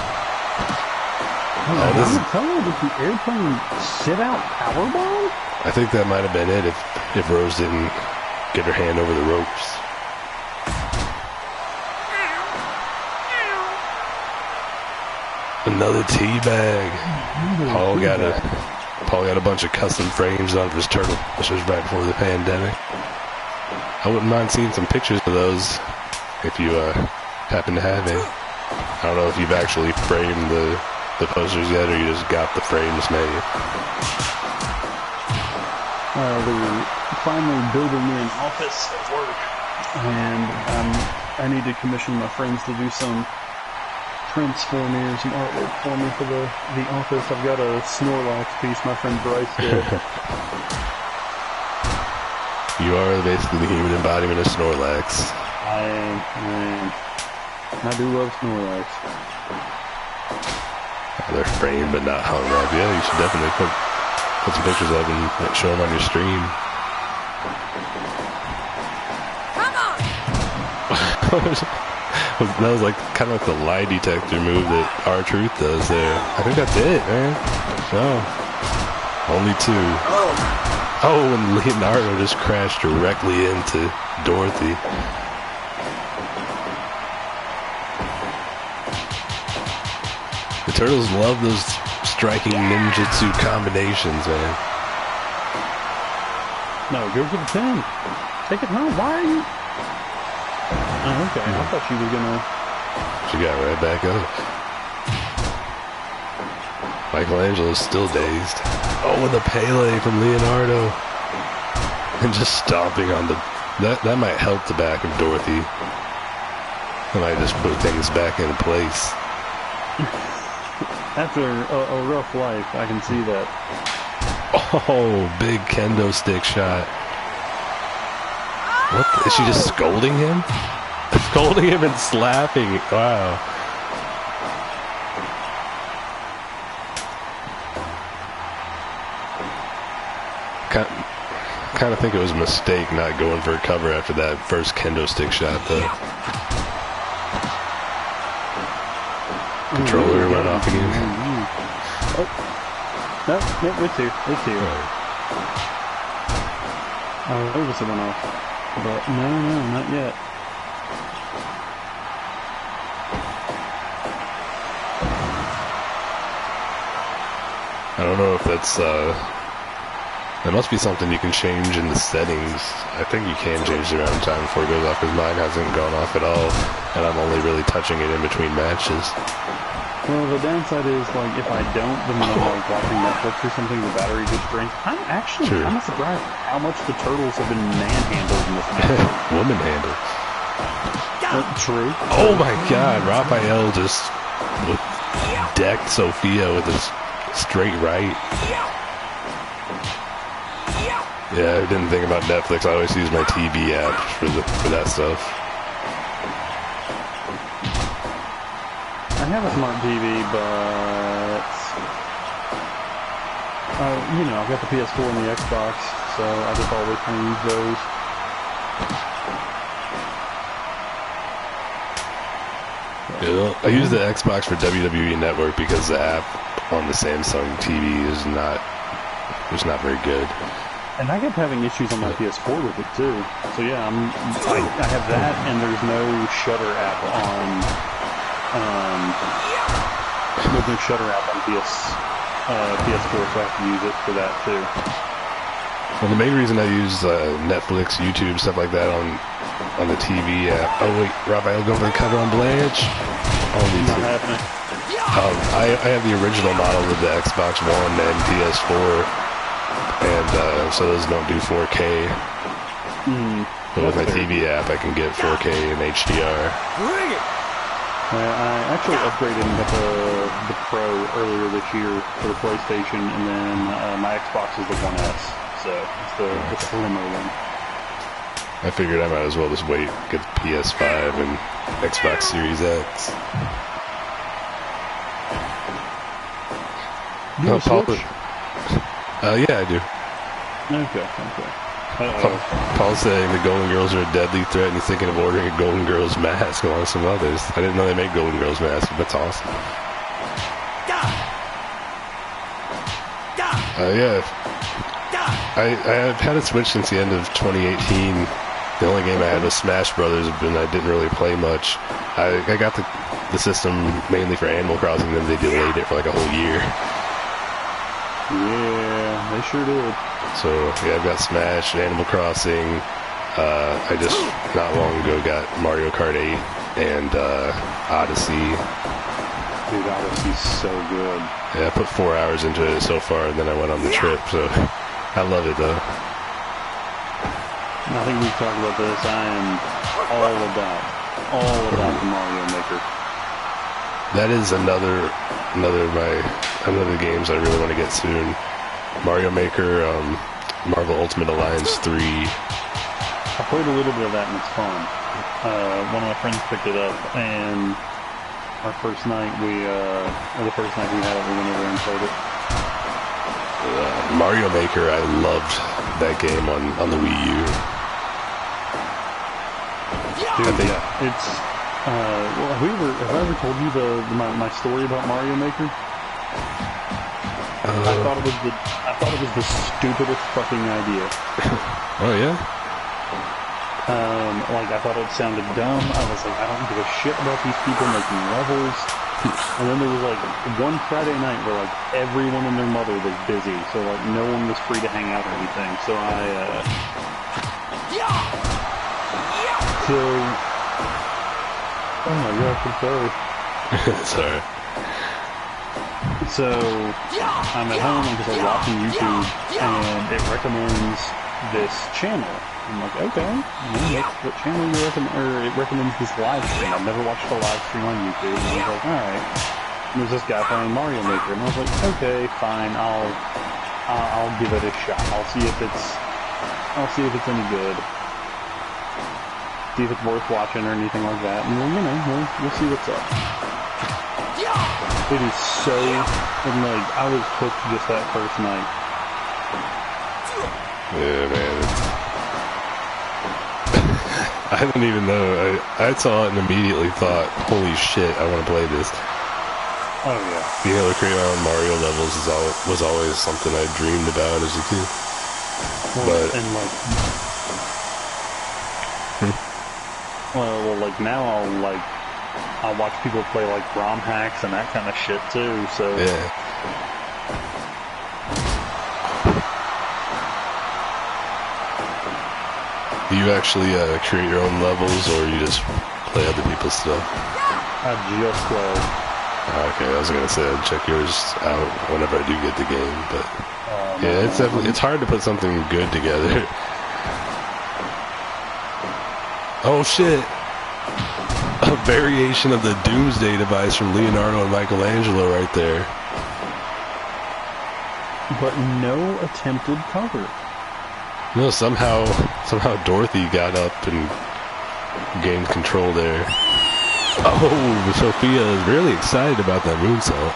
Did the airplane sit out powerbomb? I think that might have been it if Rose didn't get her hand over the ropes. Another teabag. Paul got a bunch of custom frames on his turtle posters right before the pandemic. I wouldn't mind seeing some pictures of those if you happen to have any. I don't know if you've actually framed the posters yet, or you just got the frames made. They're finally building me an office at work, and I need to commission my friends to do some prints for me or some artwork for me for the office. I've got a Snorlax piece my friend Bryce did. You are basically the human embodiment of Snorlax. I do love Snorlax. They're framed but not hung up. Yeah, you should definitely put some pictures of them and show them on your stream. Come on! That was kind of like the lie detector move that R-Truth does there. I think that's it, man. No. Only 2. Oh, and Leonardo just crashed directly into Dorothy. Turtles love those striking ninjutsu combinations, man. No, go for the pin. Take it home. Why are you? Oh, okay. I thought she was gonna. She got right back up. Michelangelo's still dazed. Oh, with a Pele from Leonardo. And just stomping on the... That might help the back of Dorothy. That might just put things back in place. After a rough life, I can see that. Oh, big kendo stick shot. What? Is she just scolding him? Scolding him and slapping. Wow. Kind of think it was a mistake not going for a cover after that first kendo stick shot, though. Controller went off again. Oh. No, it's here. It's here. Oh, it was went off. But no, not yet. I don't know if that's, there must be something you can change in the settings. I think you can change the amount of time before it goes off, because mine hasn't gone off at all, and I'm only really touching it in between matches. Well, the downside is, like, if I don't, then when I'm, like, watching Netflix or something, the battery just drains. I'm actually kind of surprised how much the Turtles have been manhandled in this match. Woman-handled. True. Oh my god, Raphael just decked Sophia with his straight right. Yeah, I didn't think about Netflix. I always use my TV app for that stuff. I have a smart TV, but you know, I've got the PS4 and the Xbox, so I just always kind of use those. Yeah, I use the Xbox for WWE Network because the app on the Samsung TV is not very good. And I kept having issues on my PS4 with it too. So yeah, I have that, and there's no Shutter app on. There's no Shutter app on PS4, so I have to use it for that too. Well, the main reason I use Netflix, YouTube, stuff like that on the TV app. Oh wait, Raphael going for the cover on Blanche. Not happening. I have the original model with the Xbox One and PS4. And so those don't do 4K. But with my TV app, I can get 4K and HDR. Bring it! I actually upgraded and got the Pro earlier this year for the PlayStation, and then my Xbox is the One S, so it's the slimmer one. I figured I might as well just wait, get the PS5 and Xbox Series X. Do you Switch? Yeah, I do. Okay. Paul's saying the Golden Girls are a deadly threat, and he's thinking of ordering a Golden Girls mask along with some others. I didn't know they made Golden Girls masks, but that's awesome. Yeah. I've had a Switch since the end of 2018. The only game I had was Smash Brothers, and I didn't really play much. I got the system mainly for Animal Crossing, and then they delayed it for like a whole year. Yeah, they sure did. So, yeah, I've got Smash, Animal Crossing. I just, not long ago, got Mario Kart 8 and Odyssey. Dude, Odyssey's so good. Yeah, I put 4 hours into it so far, and then I went on the trip, so I love it, though. I think we've talked about this. I am all about the Mario Maker. That is another games I really want to get soon. Mario Maker, Marvel Ultimate Alliance 3. I played a little bit of that and it's fun. One of my friends picked it up, and the first night we had it, we went over and played it. Mario Maker, I loved that game on the Wii U. Dude, yeah, it's. Well, have I ever told you my story about Mario Maker? I thought it was the stupidest fucking idea. Oh yeah. Like I thought it sounded dumb. I was like, I don't give a shit about these people making levels. And then there was like one Friday night where like everyone and their mother was busy, so like no one was free to hang out or anything. So oh my gosh, I'm sorry. Sorry. So I'm at home and just like watching YouTube, and it recommends this channel. I'm like, okay, what channel you recommend? Or it recommends this live stream. I've never watched a live stream on YouTube, and I was like, all right. And there's this guy playing Mario Maker, and I was like, okay, fine, I'll give it a shot. I'll see if it's any good. See if it's worth watching or anything like that, and then, you know, we'll see what's up. It is so, and like, I was hooked just that first night. Yeah, man. I didn't even know. I saw it and immediately thought, holy shit, I want to play this. Oh, yeah. Being able to create my own Mario levels was always something I dreamed about as a kid. Well, and like... Well, like, now I'll watch people play, like, ROM hacks and that kind of shit, too, so... Yeah. Do you actually create your own levels, or you just play other people's stuff? I just play. Okay, I was gonna say I'd check yours out whenever I do get the game, but yeah, it's hard to put something good together. Oh shit! A variation of the Doomsday device from Leonardo and Michelangelo right there. But no attempted cover. No, somehow Dorothy got up and gained control there. Oh, Sophia is really excited about that moonsault.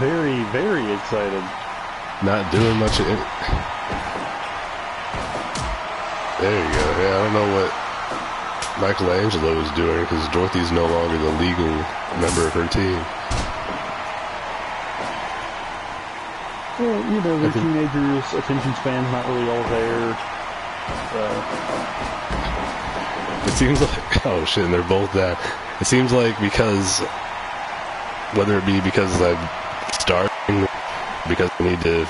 Very, very excited. Not doing much of it. There you go. Yeah, I don't know what Michelangelo was doing because Dorothy's no longer the legal member of her team. Well, you know, they're teenagers, attention span's not really all there. So. It seems like, oh shit, and they're both that. It seems like because, whether it be because I'm starting, because I need to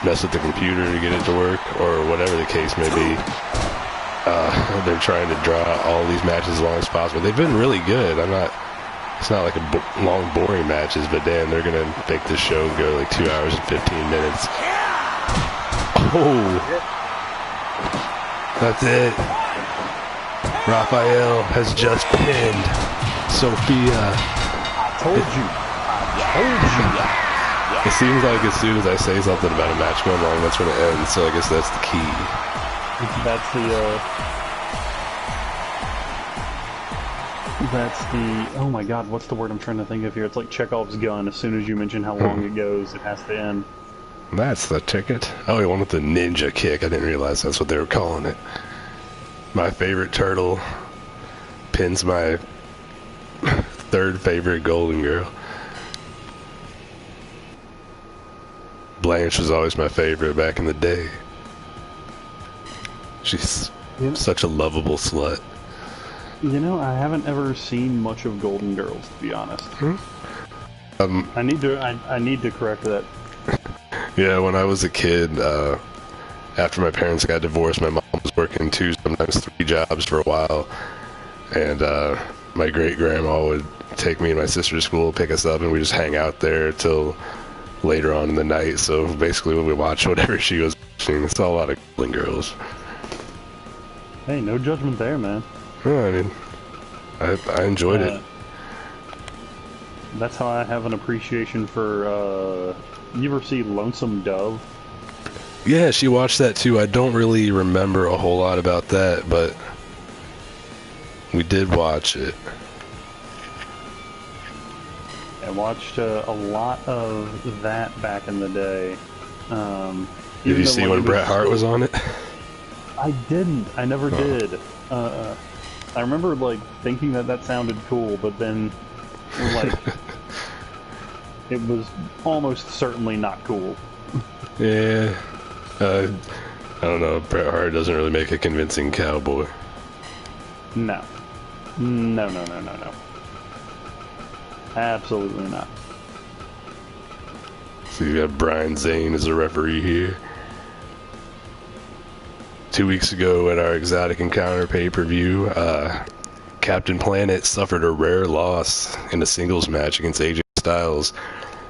mess with the computer to get it to work, or whatever the case may be, they're trying to draw all these matches as long as possible. They've been really good. It's not like long, boring matches, but damn, they're gonna make this show go like 2 hours and 15 minutes. Oh! That's it. Raphael has just pinned Sophia. I told you. It seems like as soon as I say something about a match going long, that's when it ends, so I guess that's the key. That's the, oh my god, what's the word I'm trying to think of here? It's like Chekhov's gun. As soon as you mention how long it goes, it has to end. That's the ticket. Oh, he won with the ninja kick. I didn't realize that's what they were calling it. My favorite turtle pins my third favorite Golden Girl. Blanche was always my favorite back in the day. She's such a lovable slut. You know, I haven't ever seen much of Golden Girls, to be honest. I need to correct that. Yeah, when I was a kid, after my parents got divorced, my mom was working 2, sometimes 3 jobs for a while, and my great-grandma would take me and my sister to school, pick us up, and we just hang out there till later on in the night. So basically we watch whatever she was watching. It's all a lot of Golden Girls. Hey, no judgment there, man. Yeah, I mean, I enjoyed it. That's how I have an appreciation for, you ever see Lonesome Dove? Yeah, she watched that too. I don't really remember a whole lot about that, but we did watch it. I watched a lot of that back in the day. Did you see when Bret Hart was on it? I didn't. I never did. I remember like thinking that sounded cool, but then like it was almost certainly not cool. Yeah. I don't know. Bret Hart doesn't really make a convincing cowboy. No. No. Absolutely not. So you got Brian Zane as a referee here. 2 weeks ago at our Exotic Encounter pay-per-view, Captain Planet suffered a rare loss in a singles match against AJ Styles.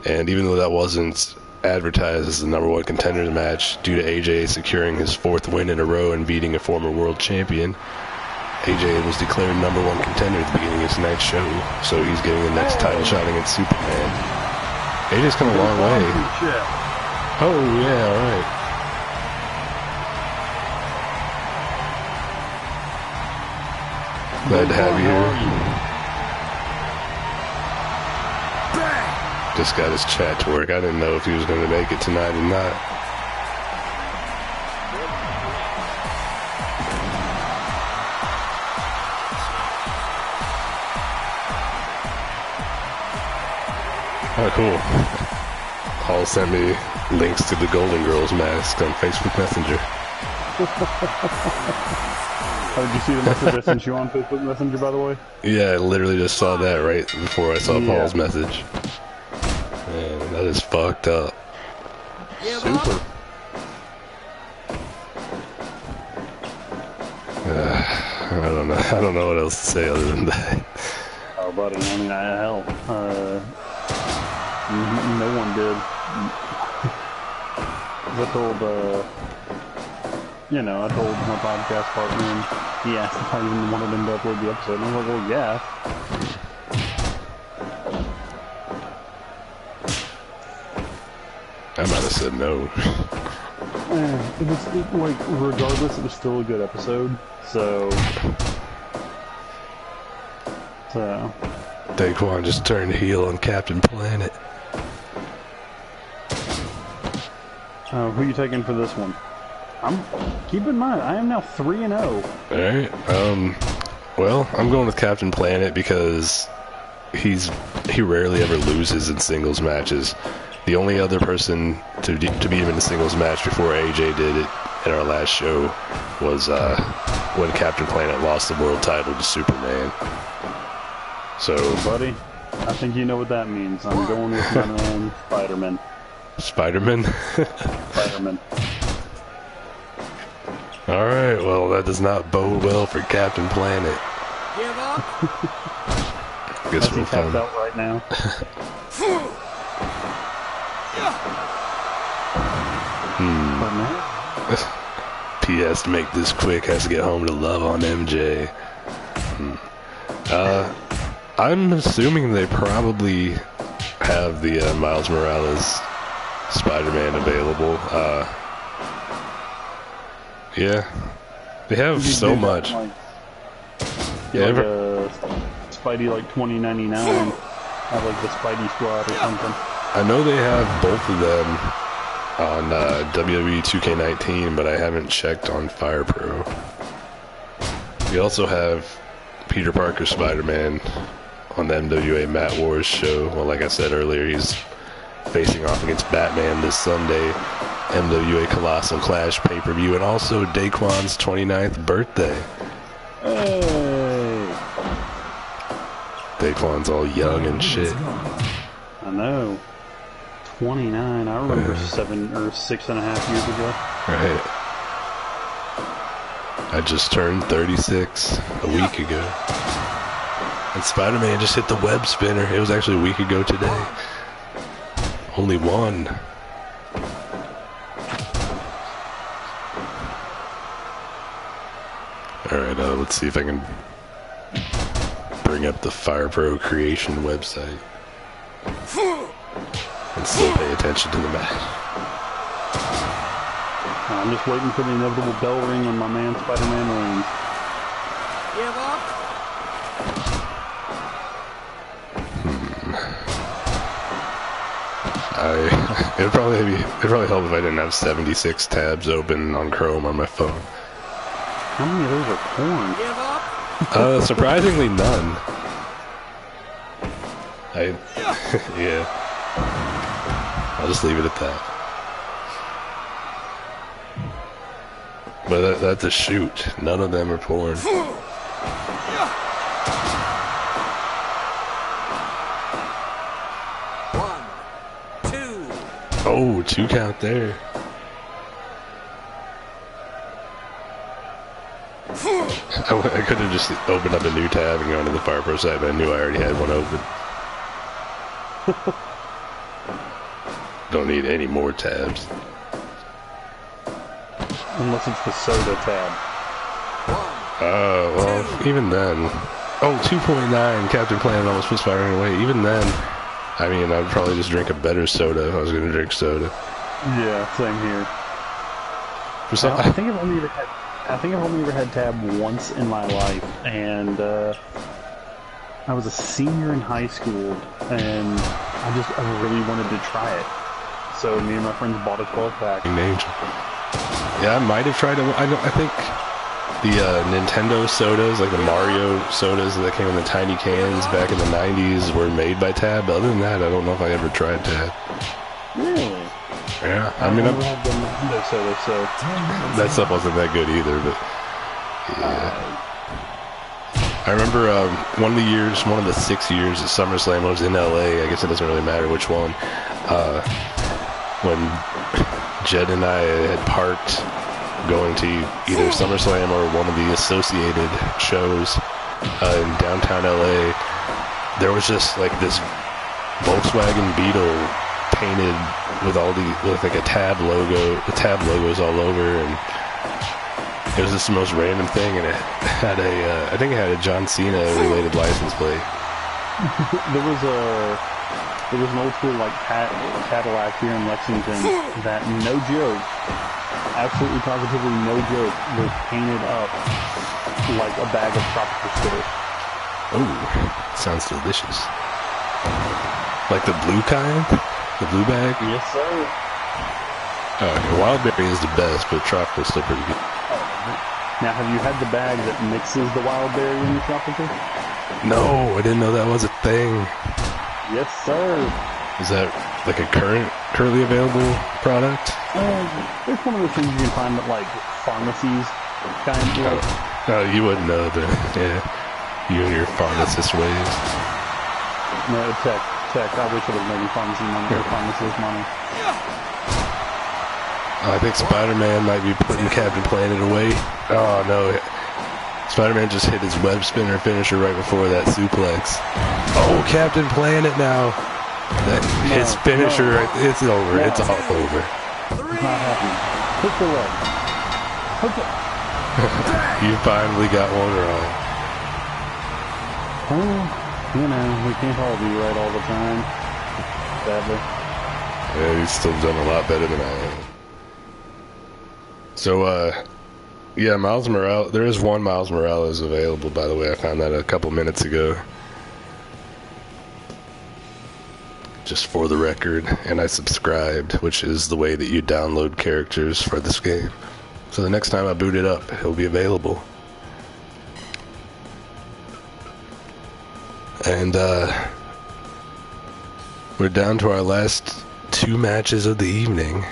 And even though that wasn't advertised as the #1 contenders match, due to AJ securing his 4th win in a row and beating a former world champion, AJ was declared #1 contender at the beginning of tonight's show. So he's getting the next title shot against Superman. AJ's come a long way. Oh, yeah, alright. Glad to have you here. Just got his chat to work. I didn't know if he was going to make it tonight or not. Oh, cool. Paul sent me links to the Golden Girls mask on Facebook Messenger. Oh, did you see the message I sent you on Facebook Messenger, by the way? Yeah, I literally just saw that right before I saw Paul's message. Man, that is fucked up. Super. I don't know what else to say other than that. Oh, buddy, I mean, hell, no one did. I told my podcast partner, and he asked if I even wanted him to upload the episode, and I was like, well, yeah. I might have said no. Regardless, it was still a good episode, so... Daquan just turned heel on Captain Planet. Who are you taking for this one? Keep in mind, I am now 3-0. Alright, well, I'm going with Captain Planet because he rarely ever loses in singles matches. The only other person to beat him in a singles match before AJ did it in our last show was when Captain Planet lost the world title to Superman. So, buddy, I think you know what that means. I'm going with my man, Spider-Man. Spider-Man? Spider-Man. Alright, well, that does not bode well for Captain Planet. Give up? Guess we'll tapped out right now. P.S. to make this quick, has to get home to love on MJ. I'm assuming they probably have the Miles Morales Spider-Man available. Yeah, they have so much. Spidey like 2099. Have like the Spidey Squad or something. I know they have both of them on WWE 2K19, but I haven't checked on Fire Pro. We also have Peter Parker Spider-Man on the MWA Matt Wars show. Well, like I said earlier, he's facing off against Batman this Sunday. MWA Colossal Clash pay-per-view, and also Daquan's 29th birthday. Hey! Daquan's all young and shit. I know. 29. I remember 6.5 years ago. Right. I just turned 36 a week ago. And Spider-Man just hit the web spinner. It was actually a week ago today. Only one. Alright, let's see if I can bring up the Fire Pro Creation website and still pay attention to the match. I'm just waiting for the inevitable bell ring when my man Spider-Man rings. Give up? It'd probably help if I didn't have 76 tabs open on Chrome on my phone. How many of those are porn? Give up? Surprisingly none. Yeah. I'll just leave it at that. But that's a shoot. None of them are porn. Oh, 2 count there. I could have just opened up a new tab and gone to the Fire Pro site, but I knew I already had one open. Don't need any more tabs. Unless it's the soda tab. Well, even then. Oh, 2.9. Captain Planet almost was firing away. Even then, I mean, I'd probably just drink a better soda if I was going to drink soda. Yeah, same here. I think I've only ever had tab once in my life, and I was a senior in high school, and I really wanted to try it. So me and my friends bought a 12-pack. Yeah, I might have tried it. I think the Nintendo sodas, like the Mario sodas that came in the tiny cans back in the 90s, were made by Tab. But other than that, I don't know if I ever tried Tab. Really? Yeah, I mean, never had the Nintendo soda, so that stuff wasn't that good either. But yeah, I remember one of the 6 years at SummerSlam was in LA. I guess it doesn't really matter which one. When Jed and I had parked going to either SummerSlam or one of the associated shows in downtown LA, there was just like this Volkswagen Beetle painted with like a Tab logo, the Tab logos all over, and it was just the most random thing, and it had I think it had a John Cena related license plate. There was an old school like Cadillac here in Lexington that, no joke, absolutely positively no joke, was painted up like a bag of tropical Skittles. Oh, sounds delicious. Like the blue kind? The blue bag? Yes, sir. Oh, okay. Wild berry is the best, but tropical is still pretty good. Now, have you had the bag that mixes the wild berry and the tropical? No, I didn't know that was a thing. Yes, sir. Is that like a currently available product? It's one of the things you can find at like pharmacies, kind of. Oh, you wouldn't know that. Yeah, you and your pharmacist ways. No, tech. I wish it was maybe pharmacy money or pharmacist money. I think Spider-Man might be putting Captain Planet away. Oh no. Spider-Man just hit his web spinner finisher right before that suplex. Oh, Captain Planet now. His finisher, it's over. No. It's all over. It's not happening. Hook the leg. Hook it. You finally got one wrong. Well, you know, we can't all be right all the time. Sadly. Yeah, he's still done a lot better than I am. So, yeah, Miles Morales. There is one Miles Morales available, by the way. I found that a couple minutes ago. Just for the record. And I subscribed, which is the way that you download characters for this game. So the next time I boot it up, it'll be available. And, we're down to our last 2 matches of the evening.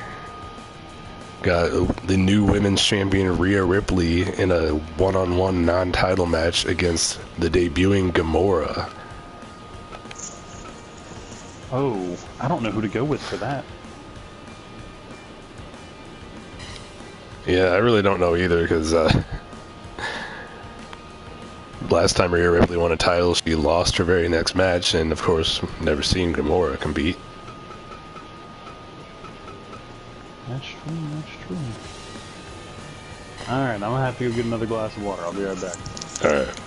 Got the new women's champion Rhea Ripley in a one-on-one non-title match against the debuting Gamora. Oh, I don't know who to go with for that. Yeah, I really don't know either, because last time Rhea Ripley won a title, she lost her very next match, and of course, never seen Gamora compete. That's true. Alright, I'm gonna have to go get another glass of water. I'll be right back. Alright.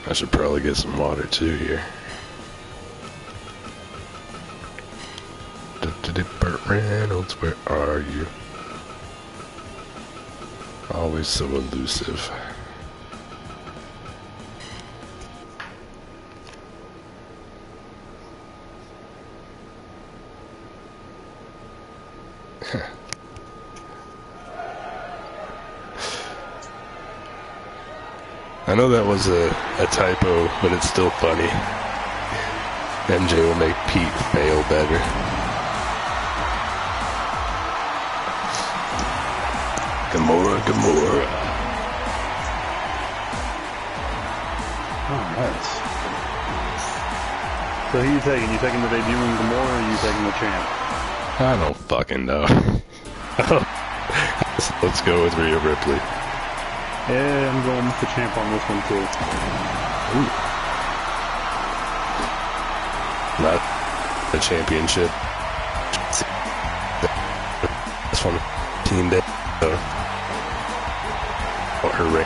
I should probably get some water too here. Burt Reynolds, where are you? Always so elusive. I know that was a typo, but it's still funny. MJ will make Pete fail better. Gamora. Alright. So who you taking? You taking the debuting Gamora, or are you taking the champ? I don't fucking know. Let's go with Rhea Ripley. Yeah, I'm going with the champ on this one too. Ooh. Not the championship. This one, Team Day. Her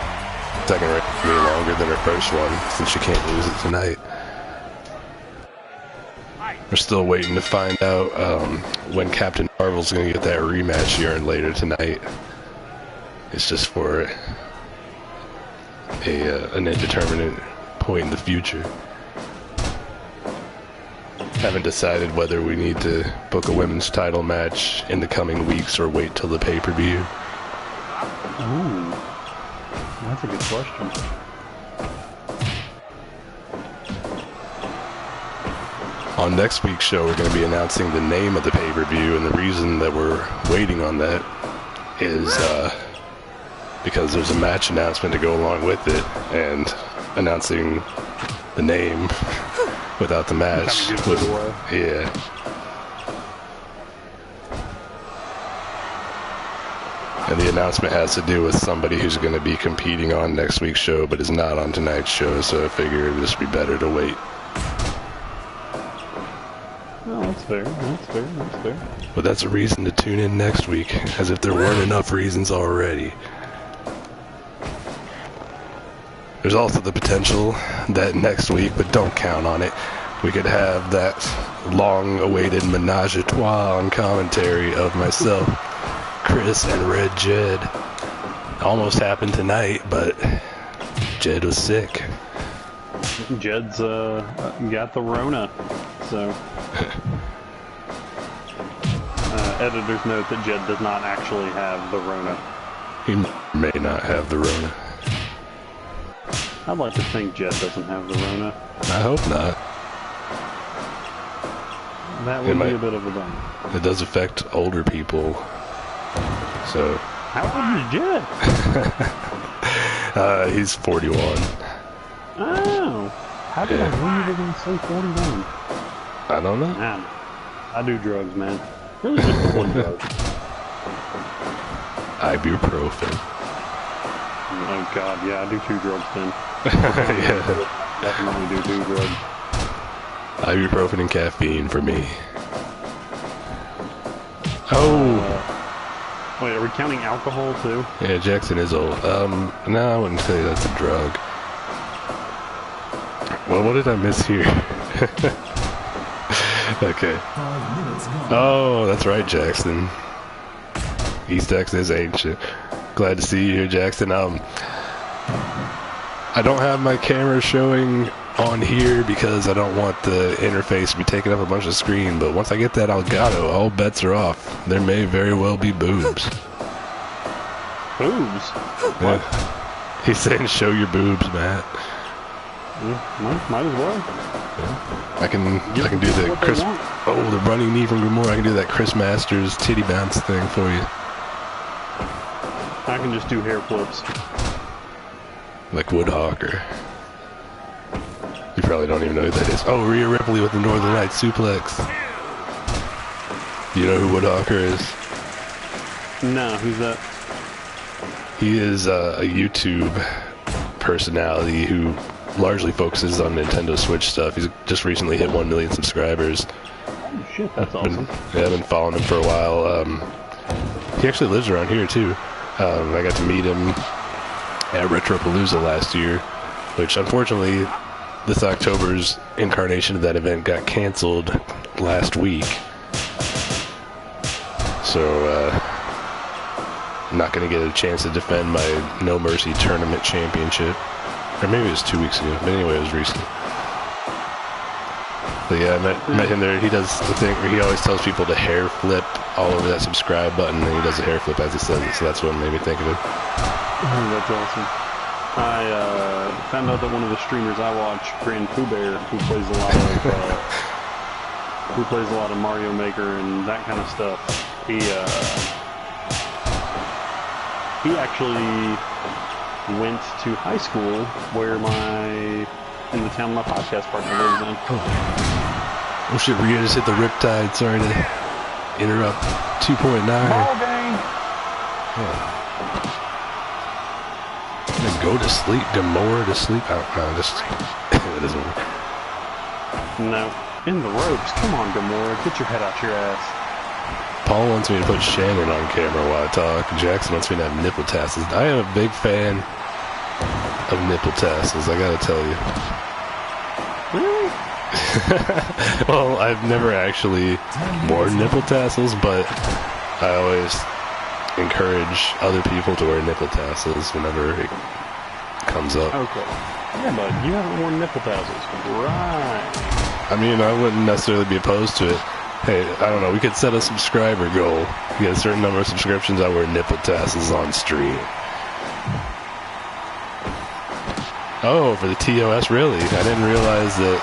second reign will be longer than her first one, since she can't lose it tonight. We're still waiting to find out when Captain Marvel's going to get that rematch here and later tonight. It's just for an indeterminate point in the future. Haven't decided whether we need to book a women's title match in the coming weeks or wait till the pay-per-view. Ooh, that's a good question. On next week's show, we're going to be announcing the name of the pay-per-view, and the reason that we're waiting on that is because there's a match announcement to go along with it, and announcing the name without the match. Yeah. And the announcement has to do with somebody who's going to be competing on next week's show, but is not on tonight's show, so I figured it'd just be better to wait. Oh, that's fair, that's fair, that's fair. But that's a reason to tune in next week, as if there weren't enough reasons already. There's also the potential that next week, but don't count on it, we could have that long-awaited menage a trois on commentary of myself, Chris, and Red Jed. Almost happened tonight, but Jed was sick. Jed's got the Rona, so... editor's note that Jed does not actually have the Rona. He may not have the Rona. I'd like to think Jed doesn't have the Rona. I hope not. That would be a bit of a bummer. It does affect older people. So. How old is Jed? He's 41. Oh. How did I read it and say 41? I don't know. Man, I do drugs, man. Really just one drug. Ibuprofen. Oh god, yeah, I do 2 drugs then. Yeah. Definitely do 2 drugs. Ibuprofen and caffeine for me. Oh! Wait, are we counting alcohol too? Yeah, Jackson is old. No, I wouldn't say that's a drug. Well, what did I miss here? Okay. Oh, that's right, Jackson. East X is ancient. Glad to see you here, Jackson. I don't have my camera showing on here because I don't want the interface to be taking up a bunch of screen, but once I get that Elgato, all bets are off. There may very well be boobs. Boobs? Yeah. He's saying show your boobs, Matt. Might as well. Yeah. I can do the Chris. Oh, the running knee from Gamora. I can do that Chris Masters titty bounce thing for you. I can just do hair flips. Like Woodhawker. You probably don't even know who that is. Oh, Rhea Ripley with the Northern Lights suplex. Do you know who Woodhawker is? No, who's that? He is a YouTube personality who largely focuses on Nintendo Switch stuff. He's just recently hit 1 million subscribers. Oh shit, that's awesome. I've been following him for a while. He actually lives around here too. I got to meet him at Retropalooza last year, which unfortunately this October's incarnation of that event got canceled last week. So I'm not going to get a chance to defend my No Mercy Tournament Championship. Or maybe it was 2 weeks ago, but anyway, it was recent. But yeah, I met him there. He does the thing where he always tells people to hair flip all over that subscribe button, and he does a hair flip as he says it, so that's what made me think of it. Oh, that's awesome. I found out that one of the streamers I watch, Grand Pooh Bear, who plays a lot of Mario Maker and that kind of stuff, he actually went to high school where my in the town my podcast partner lives in. Oh shit, Rhea just hit the Riptide. Sorry to interrupt. 2.9. Ball game. Go to sleep. Gamora to sleep. Oh, no, just it doesn't work. No. In the ropes. Come on, Gamora. Get your head out your ass. Paul wants me to put Shannon on camera while I talk. Jackson wants me to have nipple tassels. I am a big fan of nipple tassels, I gotta tell you. Really? Well, I've never actually worn nipple tassels, but I always encourage other people to wear nipple tassels whenever it comes up. Okay. Yeah, but you haven't worn nipple tassels. Right. I mean, I wouldn't necessarily be opposed to it. Hey, I don't know, we could set a subscriber goal. You get a certain number of subscriptions, I wear nipple tassels on stream. Oh, for the TOS, really? I didn't realize that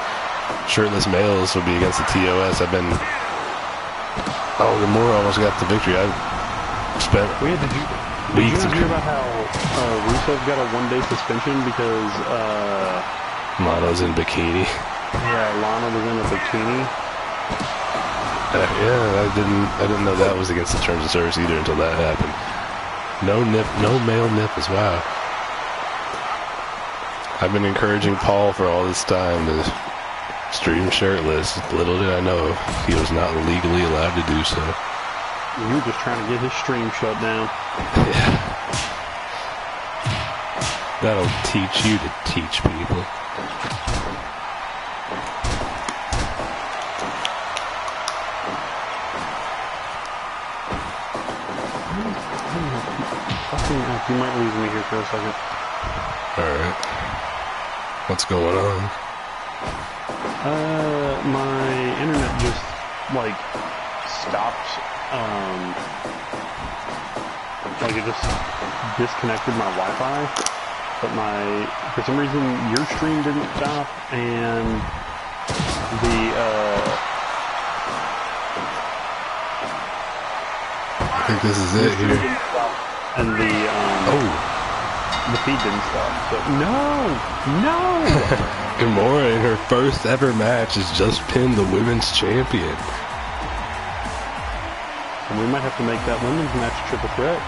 shirtless males would be against the TOS. I've been... Oh, Gamora almost got the victory. I spent Did you weeks... not hear about how Rusev got a one-day suspension because, Lana's in bikini. yeah, Lana was in a bikini? Yeah, I didn't know that was against the terms of service either until that happened. No male nipples, wow. I've been encouraging Paul for all this time to stream shirtless. Little did I know he was not legally allowed to do so. You were just trying to get his stream shut down. Yeah. That'll teach you to teach people. You might lose me here for a second. Alright. What's going on? My internet just, like, stopped, like it just disconnected my Wi-Fi, but for some reason, your stream didn't stop, and I think this is it here. and the feed didn't stop. So, no! Gamora in her first ever match has just pinned the women's champion. And we might have to make that women's match a triple threat.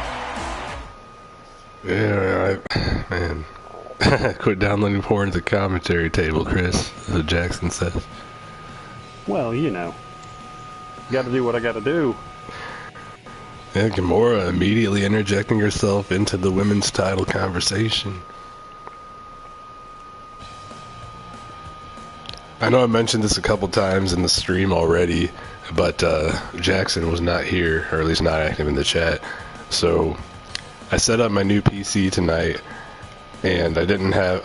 Yeah, man. Quit downloading porn at the commentary table, Chris, as Jackson says. Well, you know. Gotta do what I gotta do. Yeah, Gamora immediately interjecting herself into the women's title conversation. I know I mentioned this a couple times in the stream already, but Jackson was not here, or at least not active in the chat. So I set up my new PC tonight, and I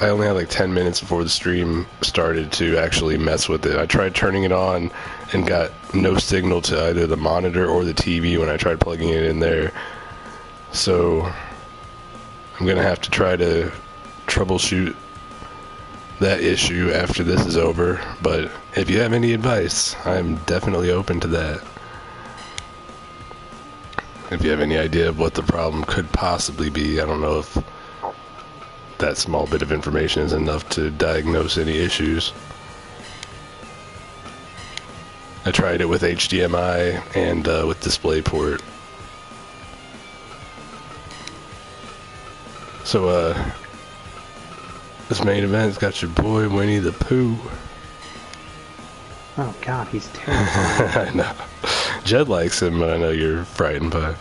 only had like 10 minutes before the stream started to actually mess with it. I tried turning it on and got no signal to either the monitor or the TV when I tried plugging it in there. So I'm gonna have to try to troubleshoot that issue after this is over, but if you have any advice, I'm definitely open to that. If you have any idea of what the problem could possibly be, I don't know if that small bit of information is enough to diagnose any issues. I tried it with HDMI and with DisplayPort. So, this main event's got your boy Winnie the Pooh. Oh God, he's terrifying. I know. Jed likes him, but I know you're frightened by it.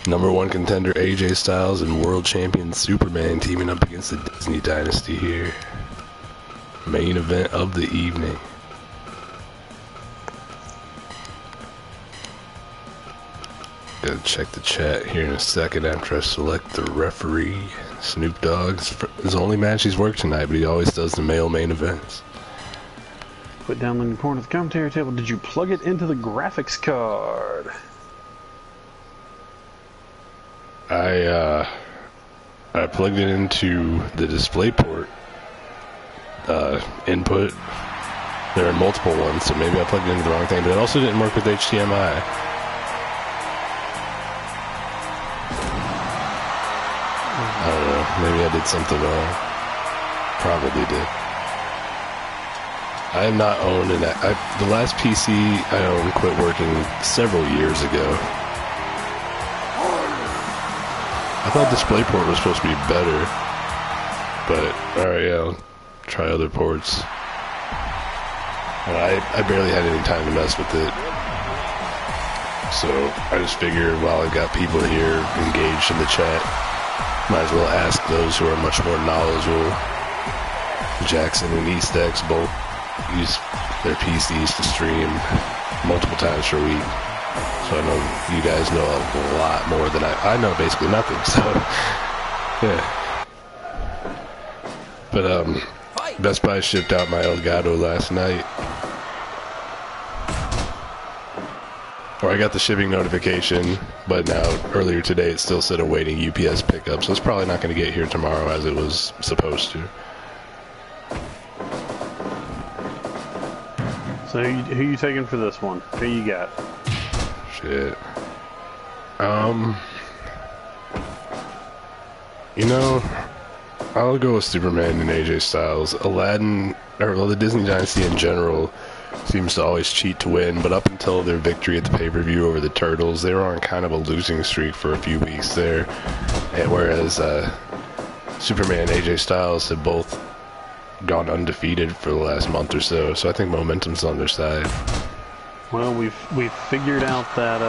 #1 contender AJ Styles and world champion Superman teaming up against the Disney Dynasty here. Main event of the evening. Gotta check the chat here in a second after I select the referee. Snoop Dogg's his only match he's worked tonight, but he always does the male main events. Put down the porn at the commentary table. Did you plug it into the graphics card? I plugged it into the DisplayPort input. There are multiple ones, so maybe I plugged it into the wrong thing, but it also didn't work with HDMI. I don't know, maybe I did something wrong. probably did. I am not owned an... the last PC I owned quit working several years ago. I thought DisplayPort was supposed to be better. But, alright, yeah, I'll try other ports. And I barely had any time to mess with it. So, I just figured while I've got people here engaged in the chat, might as well ask those who are much more knowledgeable. Jackson and Eastex both use their PCs to stream multiple times per week. So I know you guys know a lot more than I know basically nothing, so yeah. But Best Buy shipped out my Elgato last night. Or I got the shipping notification, but now earlier today it still said awaiting UPS pickup, so it's probably not going to get here tomorrow as it was supposed to. So who you taking for this one? Who you got? Shit. You know, I'll go with Superman and AJ Styles. Aladdin, or well, the Disney Dynasty in general, seems to always cheat to win, but up until their victory at the pay-per-view over the Turtles, they were on kind of a losing streak for a few weeks there. And whereas Superman and AJ Styles have both gone undefeated for the last month or so, so I think momentum's on their side. Well, we've figured out that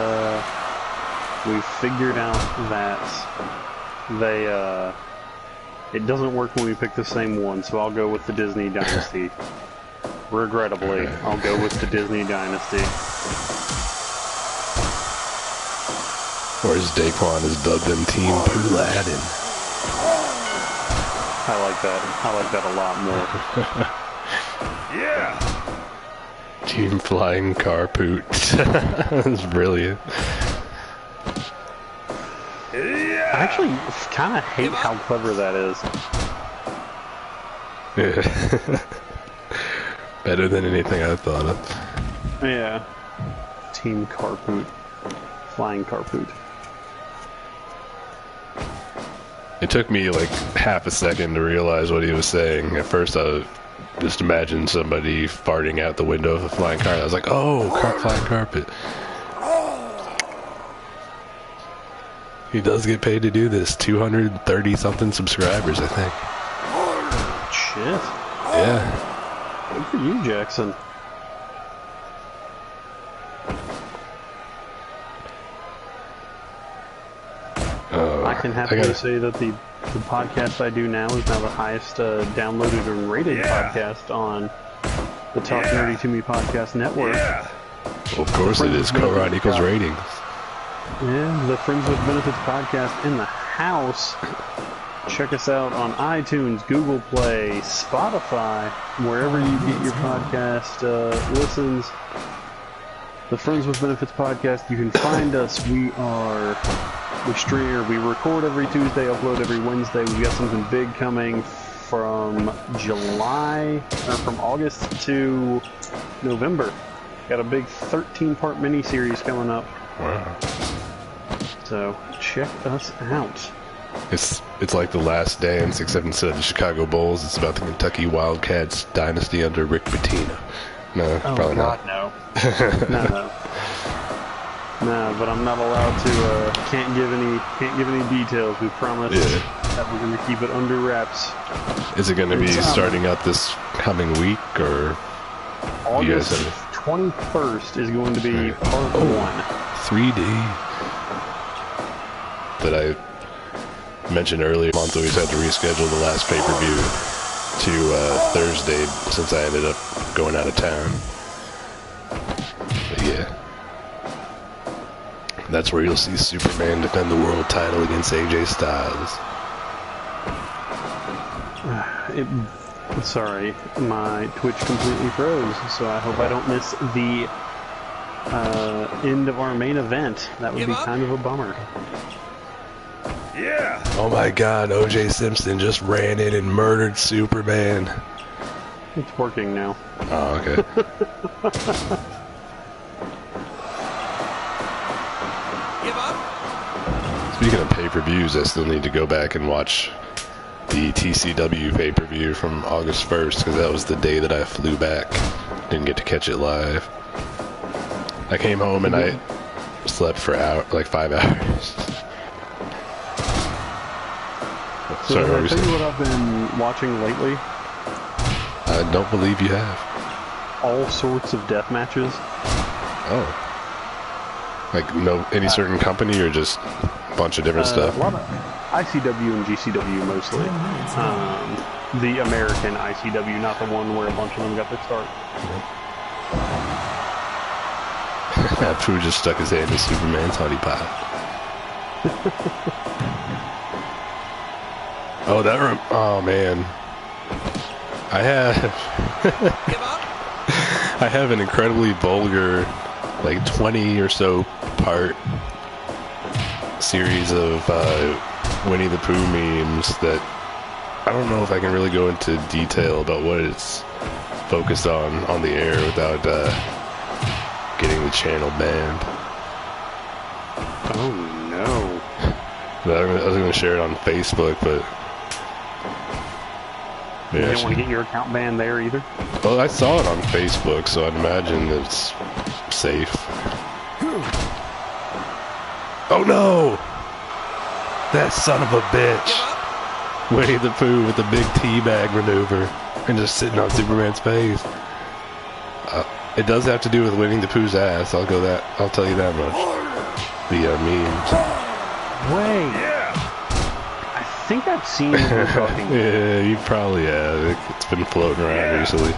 they it doesn't work when we pick the same one, so I'll go with the Disney Dynasty. Regrettably, I'll go with the Disney Dynasty. Or as Daquan has dubbed them, Team Aladdin. I like that a lot more. Yeah! Team Flying Car Poot. That's brilliant. I actually kind of hate how clever that is. Yeah. Better than anything I've thought of. Yeah. Team Carpoot. Flying Carpoot. It took me like half a second to realize what he was saying. At first I just imagined somebody farting out the window of a flying car. I was like, oh, flying carpet. He does get paid to do this. 230 something subscribers, I think. Shit. Yeah. Good for you, Jackson. I can happily say that the podcast I do now is now the highest downloaded and rated podcast on the Talk Nerdy to Me podcast network. Well, of course it is. Co-Rod equals ratings. Yeah, the Friends with Benefits podcast in the house. Check us out on iTunes, Google Play, Spotify, wherever you get your podcast listens. The Friends with Benefits podcast, you can find us. We record every Tuesday, upload every Wednesday. We've got something big coming from August to November. Got a big 13-part mini-series coming up. Wow. So, check us out. It's like The Last Dance, except instead of the Chicago Bulls, it's about the Kentucky Wildcats dynasty under Rick Pitino. No, probably God, not. No. No, but I'm not allowed to. Can't give any details. We promised that we're going to keep it under wraps. Is it going to be starting up this coming week, or August 21st is going to be part 1. 3D. That I mentioned earlier. Month always had to reschedule the last pay-per-view to Thursday since I ended up going out of town. But yeah. That's where you'll see Superman defend the world title against AJ Styles. Sorry, my Twitch completely froze, so I hope I don't miss the end of our main event. That would be kind of a bummer. Yeah! Oh my god, O.J. Simpson just ran in and murdered Superman. It's working now. Oh, okay. Speaking of pay-per-views, I still need to go back and watch the TCW pay-per-view from August 1st, because that was the day that I flew back. Didn't get to catch it live. I came home and I slept for like 5 hours. So Sorry, did I tell you what I've been watching lately? I don't believe you have. All sorts of death matches. Oh. Like any certain company or just a bunch of different stuff? A lot of ICW and GCW mostly. The American ICW, not the one where a bunch of them got their start. Pooh just stuck his hand in Superman's honey pot. Oh man. I have an incredibly vulgar, like 20 or so part series of Winnie the Pooh memes that I don't know if I can really go into detail about what it's focused on the air without getting the channel banned. Oh no. I was going to share it on Facebook, but you don't want to get your account banned there either? Well, I saw it on Facebook, so I'd imagine it's safe. Oh no! That son of a bitch! Winnie the Pooh with the big teabag maneuver and just sitting on Superman's face. It does have to do with winning the Pooh's ass. I'll tell you that much. The memes. Wait. I think I've seen what you're talking about. Yeah, you probably have. It's been floating around recently.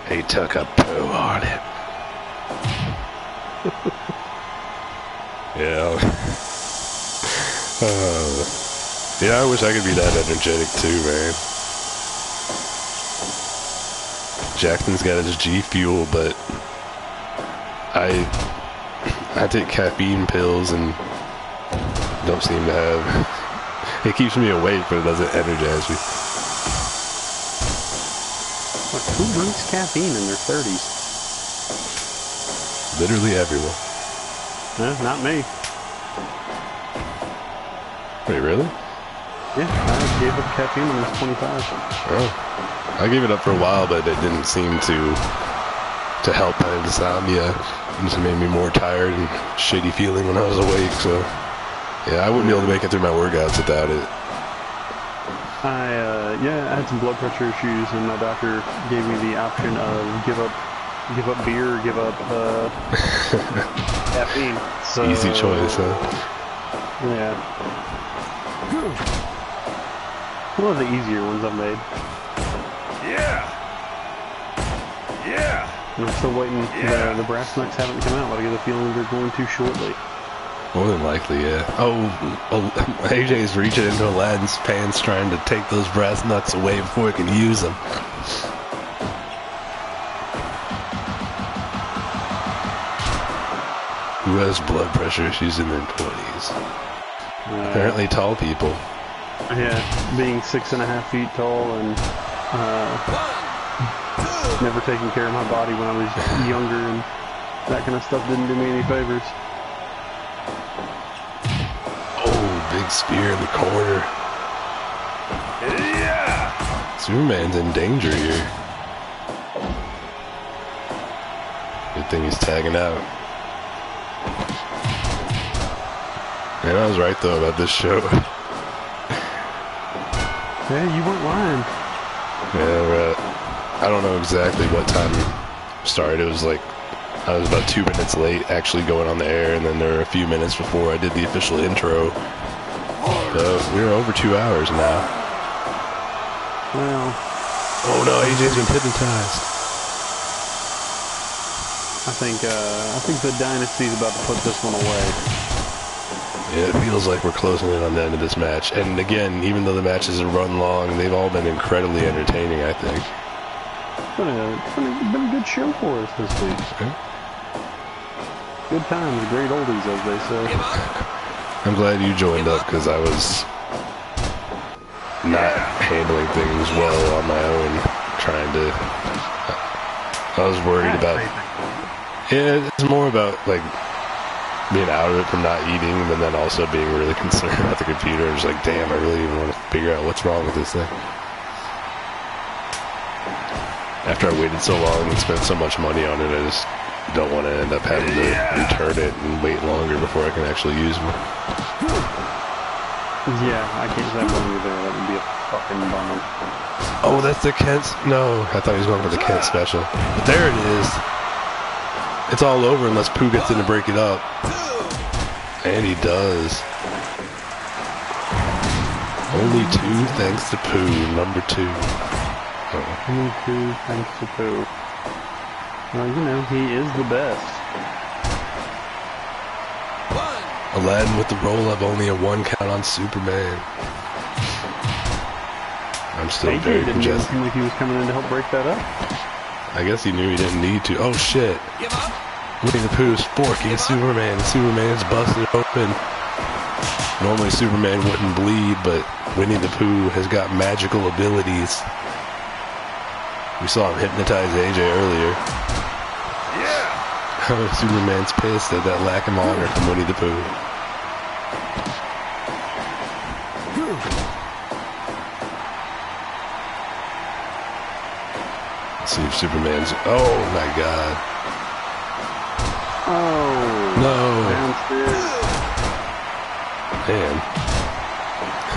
He took a poo on it. Yeah. Yeah, I wish I could be that energetic too, man. Jackson's got his G Fuel, but I take caffeine pills and don't seem to have. It keeps me awake, but it doesn't energize me. Who drinks caffeine in their 30s? Literally everyone. Not me. Wait, really? Yeah, I gave up caffeine when I was 25. Oh. I gave it up for a while, but it didn't seem to help my insomnia. It just made me more tired and shitty feeling when I was awake, so yeah, I wouldn't be able to make it through my workouts without it. I had some blood pressure issues, and my doctor gave me the option of give up beer, or give up caffeine. So, easy choice, huh? Yeah. One of the easier ones I've made. Yeah. And I'm still waiting. The brass knucks haven't come out, but I get a feeling they're going to shortly. More than likely, yeah. Oh, AJ's reaching into Aladdin's pants trying to take those brass knucks away before he can use them. Who has blood pressure issues in their 20s? Apparently tall people. Yeah, being 6.5 feet tall and never taking care of my body when I was younger, and that kind of stuff didn't do me any favors. Oh, big spear in the corner. Yeah. Superman's in danger here. Good thing he's tagging out. Man, I was right though about this show. Yeah, you weren't lying. Yeah, I don't know exactly what time it started. It was like I was about 2 minutes late actually going on the air, and then there were a few minutes before I did the official intro. So we're over 2 hours now. Well, oh no, AJ's been hypnotized. I think the dynasty's about to put this one away. Yeah, it feels like we're closing in on the end of this match. And again, even though the matches have run long, they've all been incredibly entertaining, I think. It's been a good show for us this week. Okay. Good times, great oldies, as they say. I'm glad you joined up, because I was not handling things well on my own, trying to... I was worried about... Yeah, it's more about, like, being out of it from not eating, but then also being really concerned about the computer. And just like, damn, I really even want to figure out what's wrong with this thing. After I waited so long and spent so much money on it, I just don't want to end up having to return it and wait longer before I can actually use one. Yeah, I can't say I'm going there. That would be a fucking bummer. Oh, that's the Kent's. No, I thought he was going for the Kent special. But there it is. It's all over unless Pooh gets in to break it up. And he does. Only 2 thanks to Pooh, number 2. Only 2 thanks to Pooh. Well, you know, he is the best. Aladdin with the roll-up, only a 1 count on Superman. I'm still AJ very didn't congested. seem like he was coming in to help break that up. I guess he knew he didn't need to. Oh shit! Winnie the Pooh's forking Superman. Superman's busted open. Normally Superman wouldn't bleed, but Winnie the Pooh has got magical abilities. We saw him hypnotize AJ earlier. Yeah. Superman's pissed at that lack of honor from Winnie the Pooh. Let's see if Superman's... Oh my god. Oh. No. Downstairs. Man.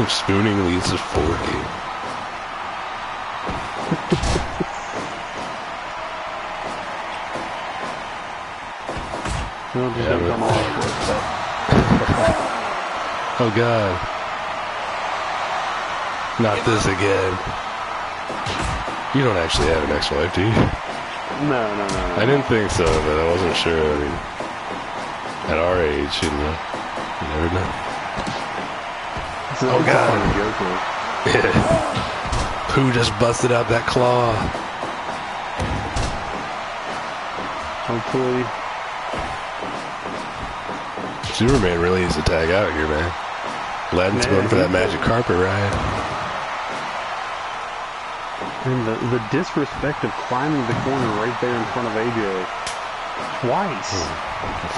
Spooning leads to forking. Well, just don't come all over it, but... Oh god. Not this again. You don't actually have an ex-wife, do you? No. I didn't think so, but I wasn't sure. I mean, at our age, you know, you never know. Oh god. Yeah. Pooh just busted out that claw. Hopefully. Superman really needs to tag out here, man. Aladdin's going for that magic carpet ride. And the disrespect of climbing the corner right there in front of AJ. Twice.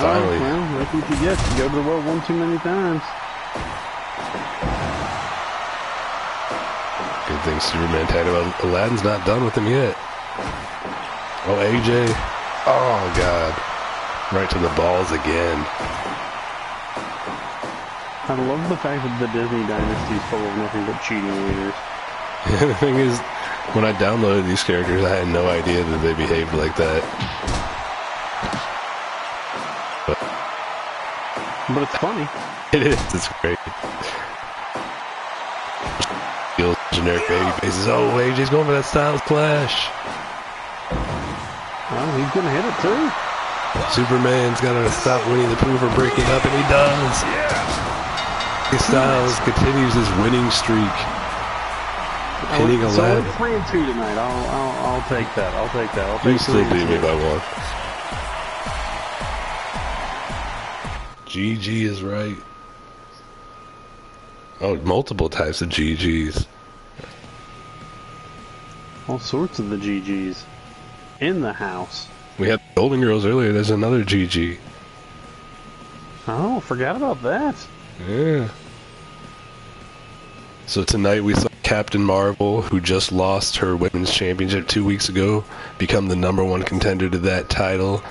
Finally. Oh, well, that's what you get. You go to the well one too many times. Good thing Superman tagged him. Aladdin's not done with him yet. Oh, AJ. Oh, God. Right to the balls again. I love the fact that the Disney dynasty is full of nothing but cheating wieners. The thing is, when I downloaded these characters, I had no idea that they behaved like that. But it's funny. It is. It's great. Generic baby faces. Oh, AJ's going for that Styles Clash. Well, he's gonna hit it too. Superman's got to stop Winnie the Pooh from breaking up, and he does. Styles continues his winning streak. Hitting So Aladdin. we're 3-2 tonight. I'll take that. I'll take that. I'll take You still beat me 3-2. by 1. GG is right. Oh, multiple types of GGs. All sorts of the GGs in the house. We had Golden Girls earlier. There's another GG. Oh, forgot about that. Yeah. So tonight we saw Captain Marvel, who just lost her women's championship 2 weeks ago, become the #1 contender to that title.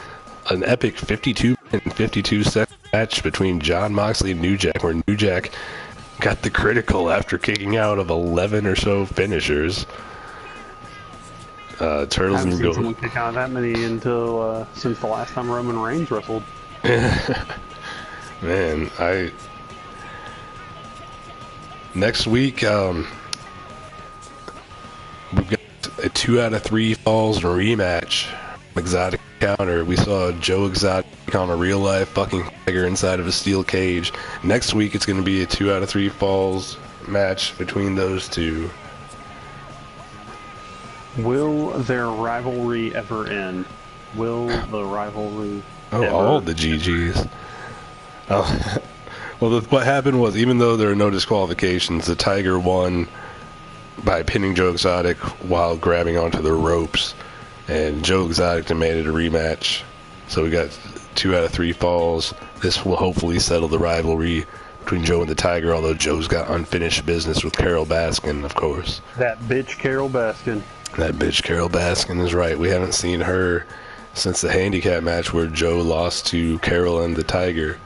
An epic 52 and 52-second match between Jon Moxley and New Jack, where New Jack got the critical after kicking out of 11 or so finishers. Turtles I haven't and seen someone kick out that many until since the last time Roman Reigns wrestled. Man, next week, we've got a 2 out of 3 falls rematch. Exotic counter. We saw Joe Exotic on a real life fucking tiger inside of a steel cage. Next week, it's going to be a 2 out of 3 falls match between those two. Will their rivalry ever end? Will the rivalry ever All the GGs. Oh. Well, what happened was, even though there are no disqualifications, the Tiger won by pinning Joe Exotic while grabbing onto the ropes, and Joe Exotic demanded a rematch. So we got 2 out of 3 falls. This will hopefully settle the rivalry between Joe and the Tiger, although Joe's got unfinished business with Carol Baskin, of course. That bitch Carol Baskin. That bitch Carol Baskin is right. We haven't seen her since the handicap match where Joe lost to Carol and the Tiger.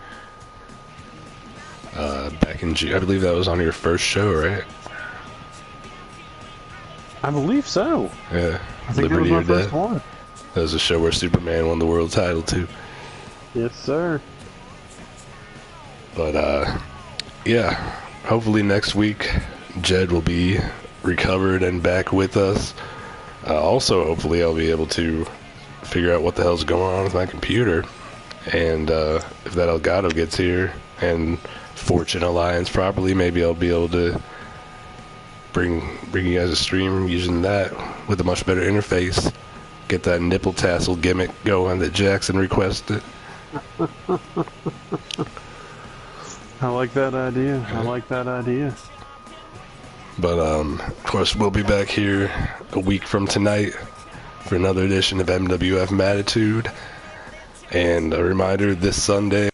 Back in June. I believe that was on your first show, right? I believe so. Yeah. I think Liberty that or was my Death. first one. That was a show where Superman won the world title too. Yes, sir. But yeah, hopefully next week Jed will be recovered and back with us. Also, hopefully I'll be able to figure out what the hell's going on with my computer, and if that Elgato gets here and Fortune Alliance properly, maybe I'll be able to bring you guys a stream using that with a much better interface. Get that nipple tassel gimmick going that Jackson requested. I like that idea. I like that idea. But of course, we'll be back here a week from tonight for another edition of MWF Mattitude. And a reminder, this Sunday,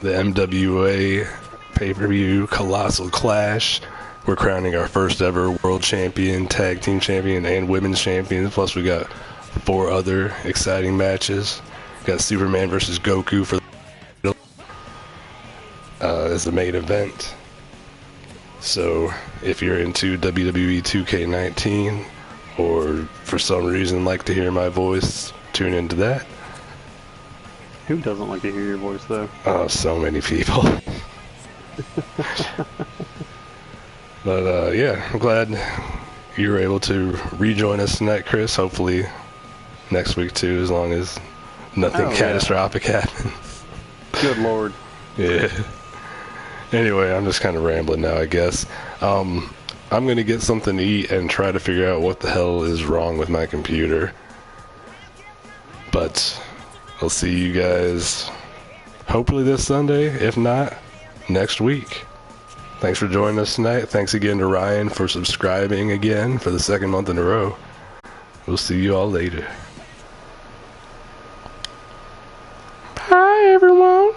the MWA pay-per-view Colossal Clash. We're crowning our first ever world champion, tag team champion, and women's champions. Plus, we got 4 other exciting matches. We got Superman versus Goku for as the main event. So, if you're into WWE 2K19 or for some reason like to hear my voice, tune into that. Who doesn't like to hear your voice, though? Oh, so many people. But yeah, I'm glad you were able to rejoin us tonight, Chris. Hopefully next week too, as long as nothing catastrophic happens. Good Lord. Yeah. Anyway, I'm just kind of rambling now, I guess. I'm going to get something to eat and try to figure out what the hell is wrong with my computer. But I'll see you guys hopefully this Sunday, if not, next week. Thanks for joining us tonight. Thanks again to Ryan for subscribing again for the 2nd month in a row. We'll see you all later. Bye, everyone.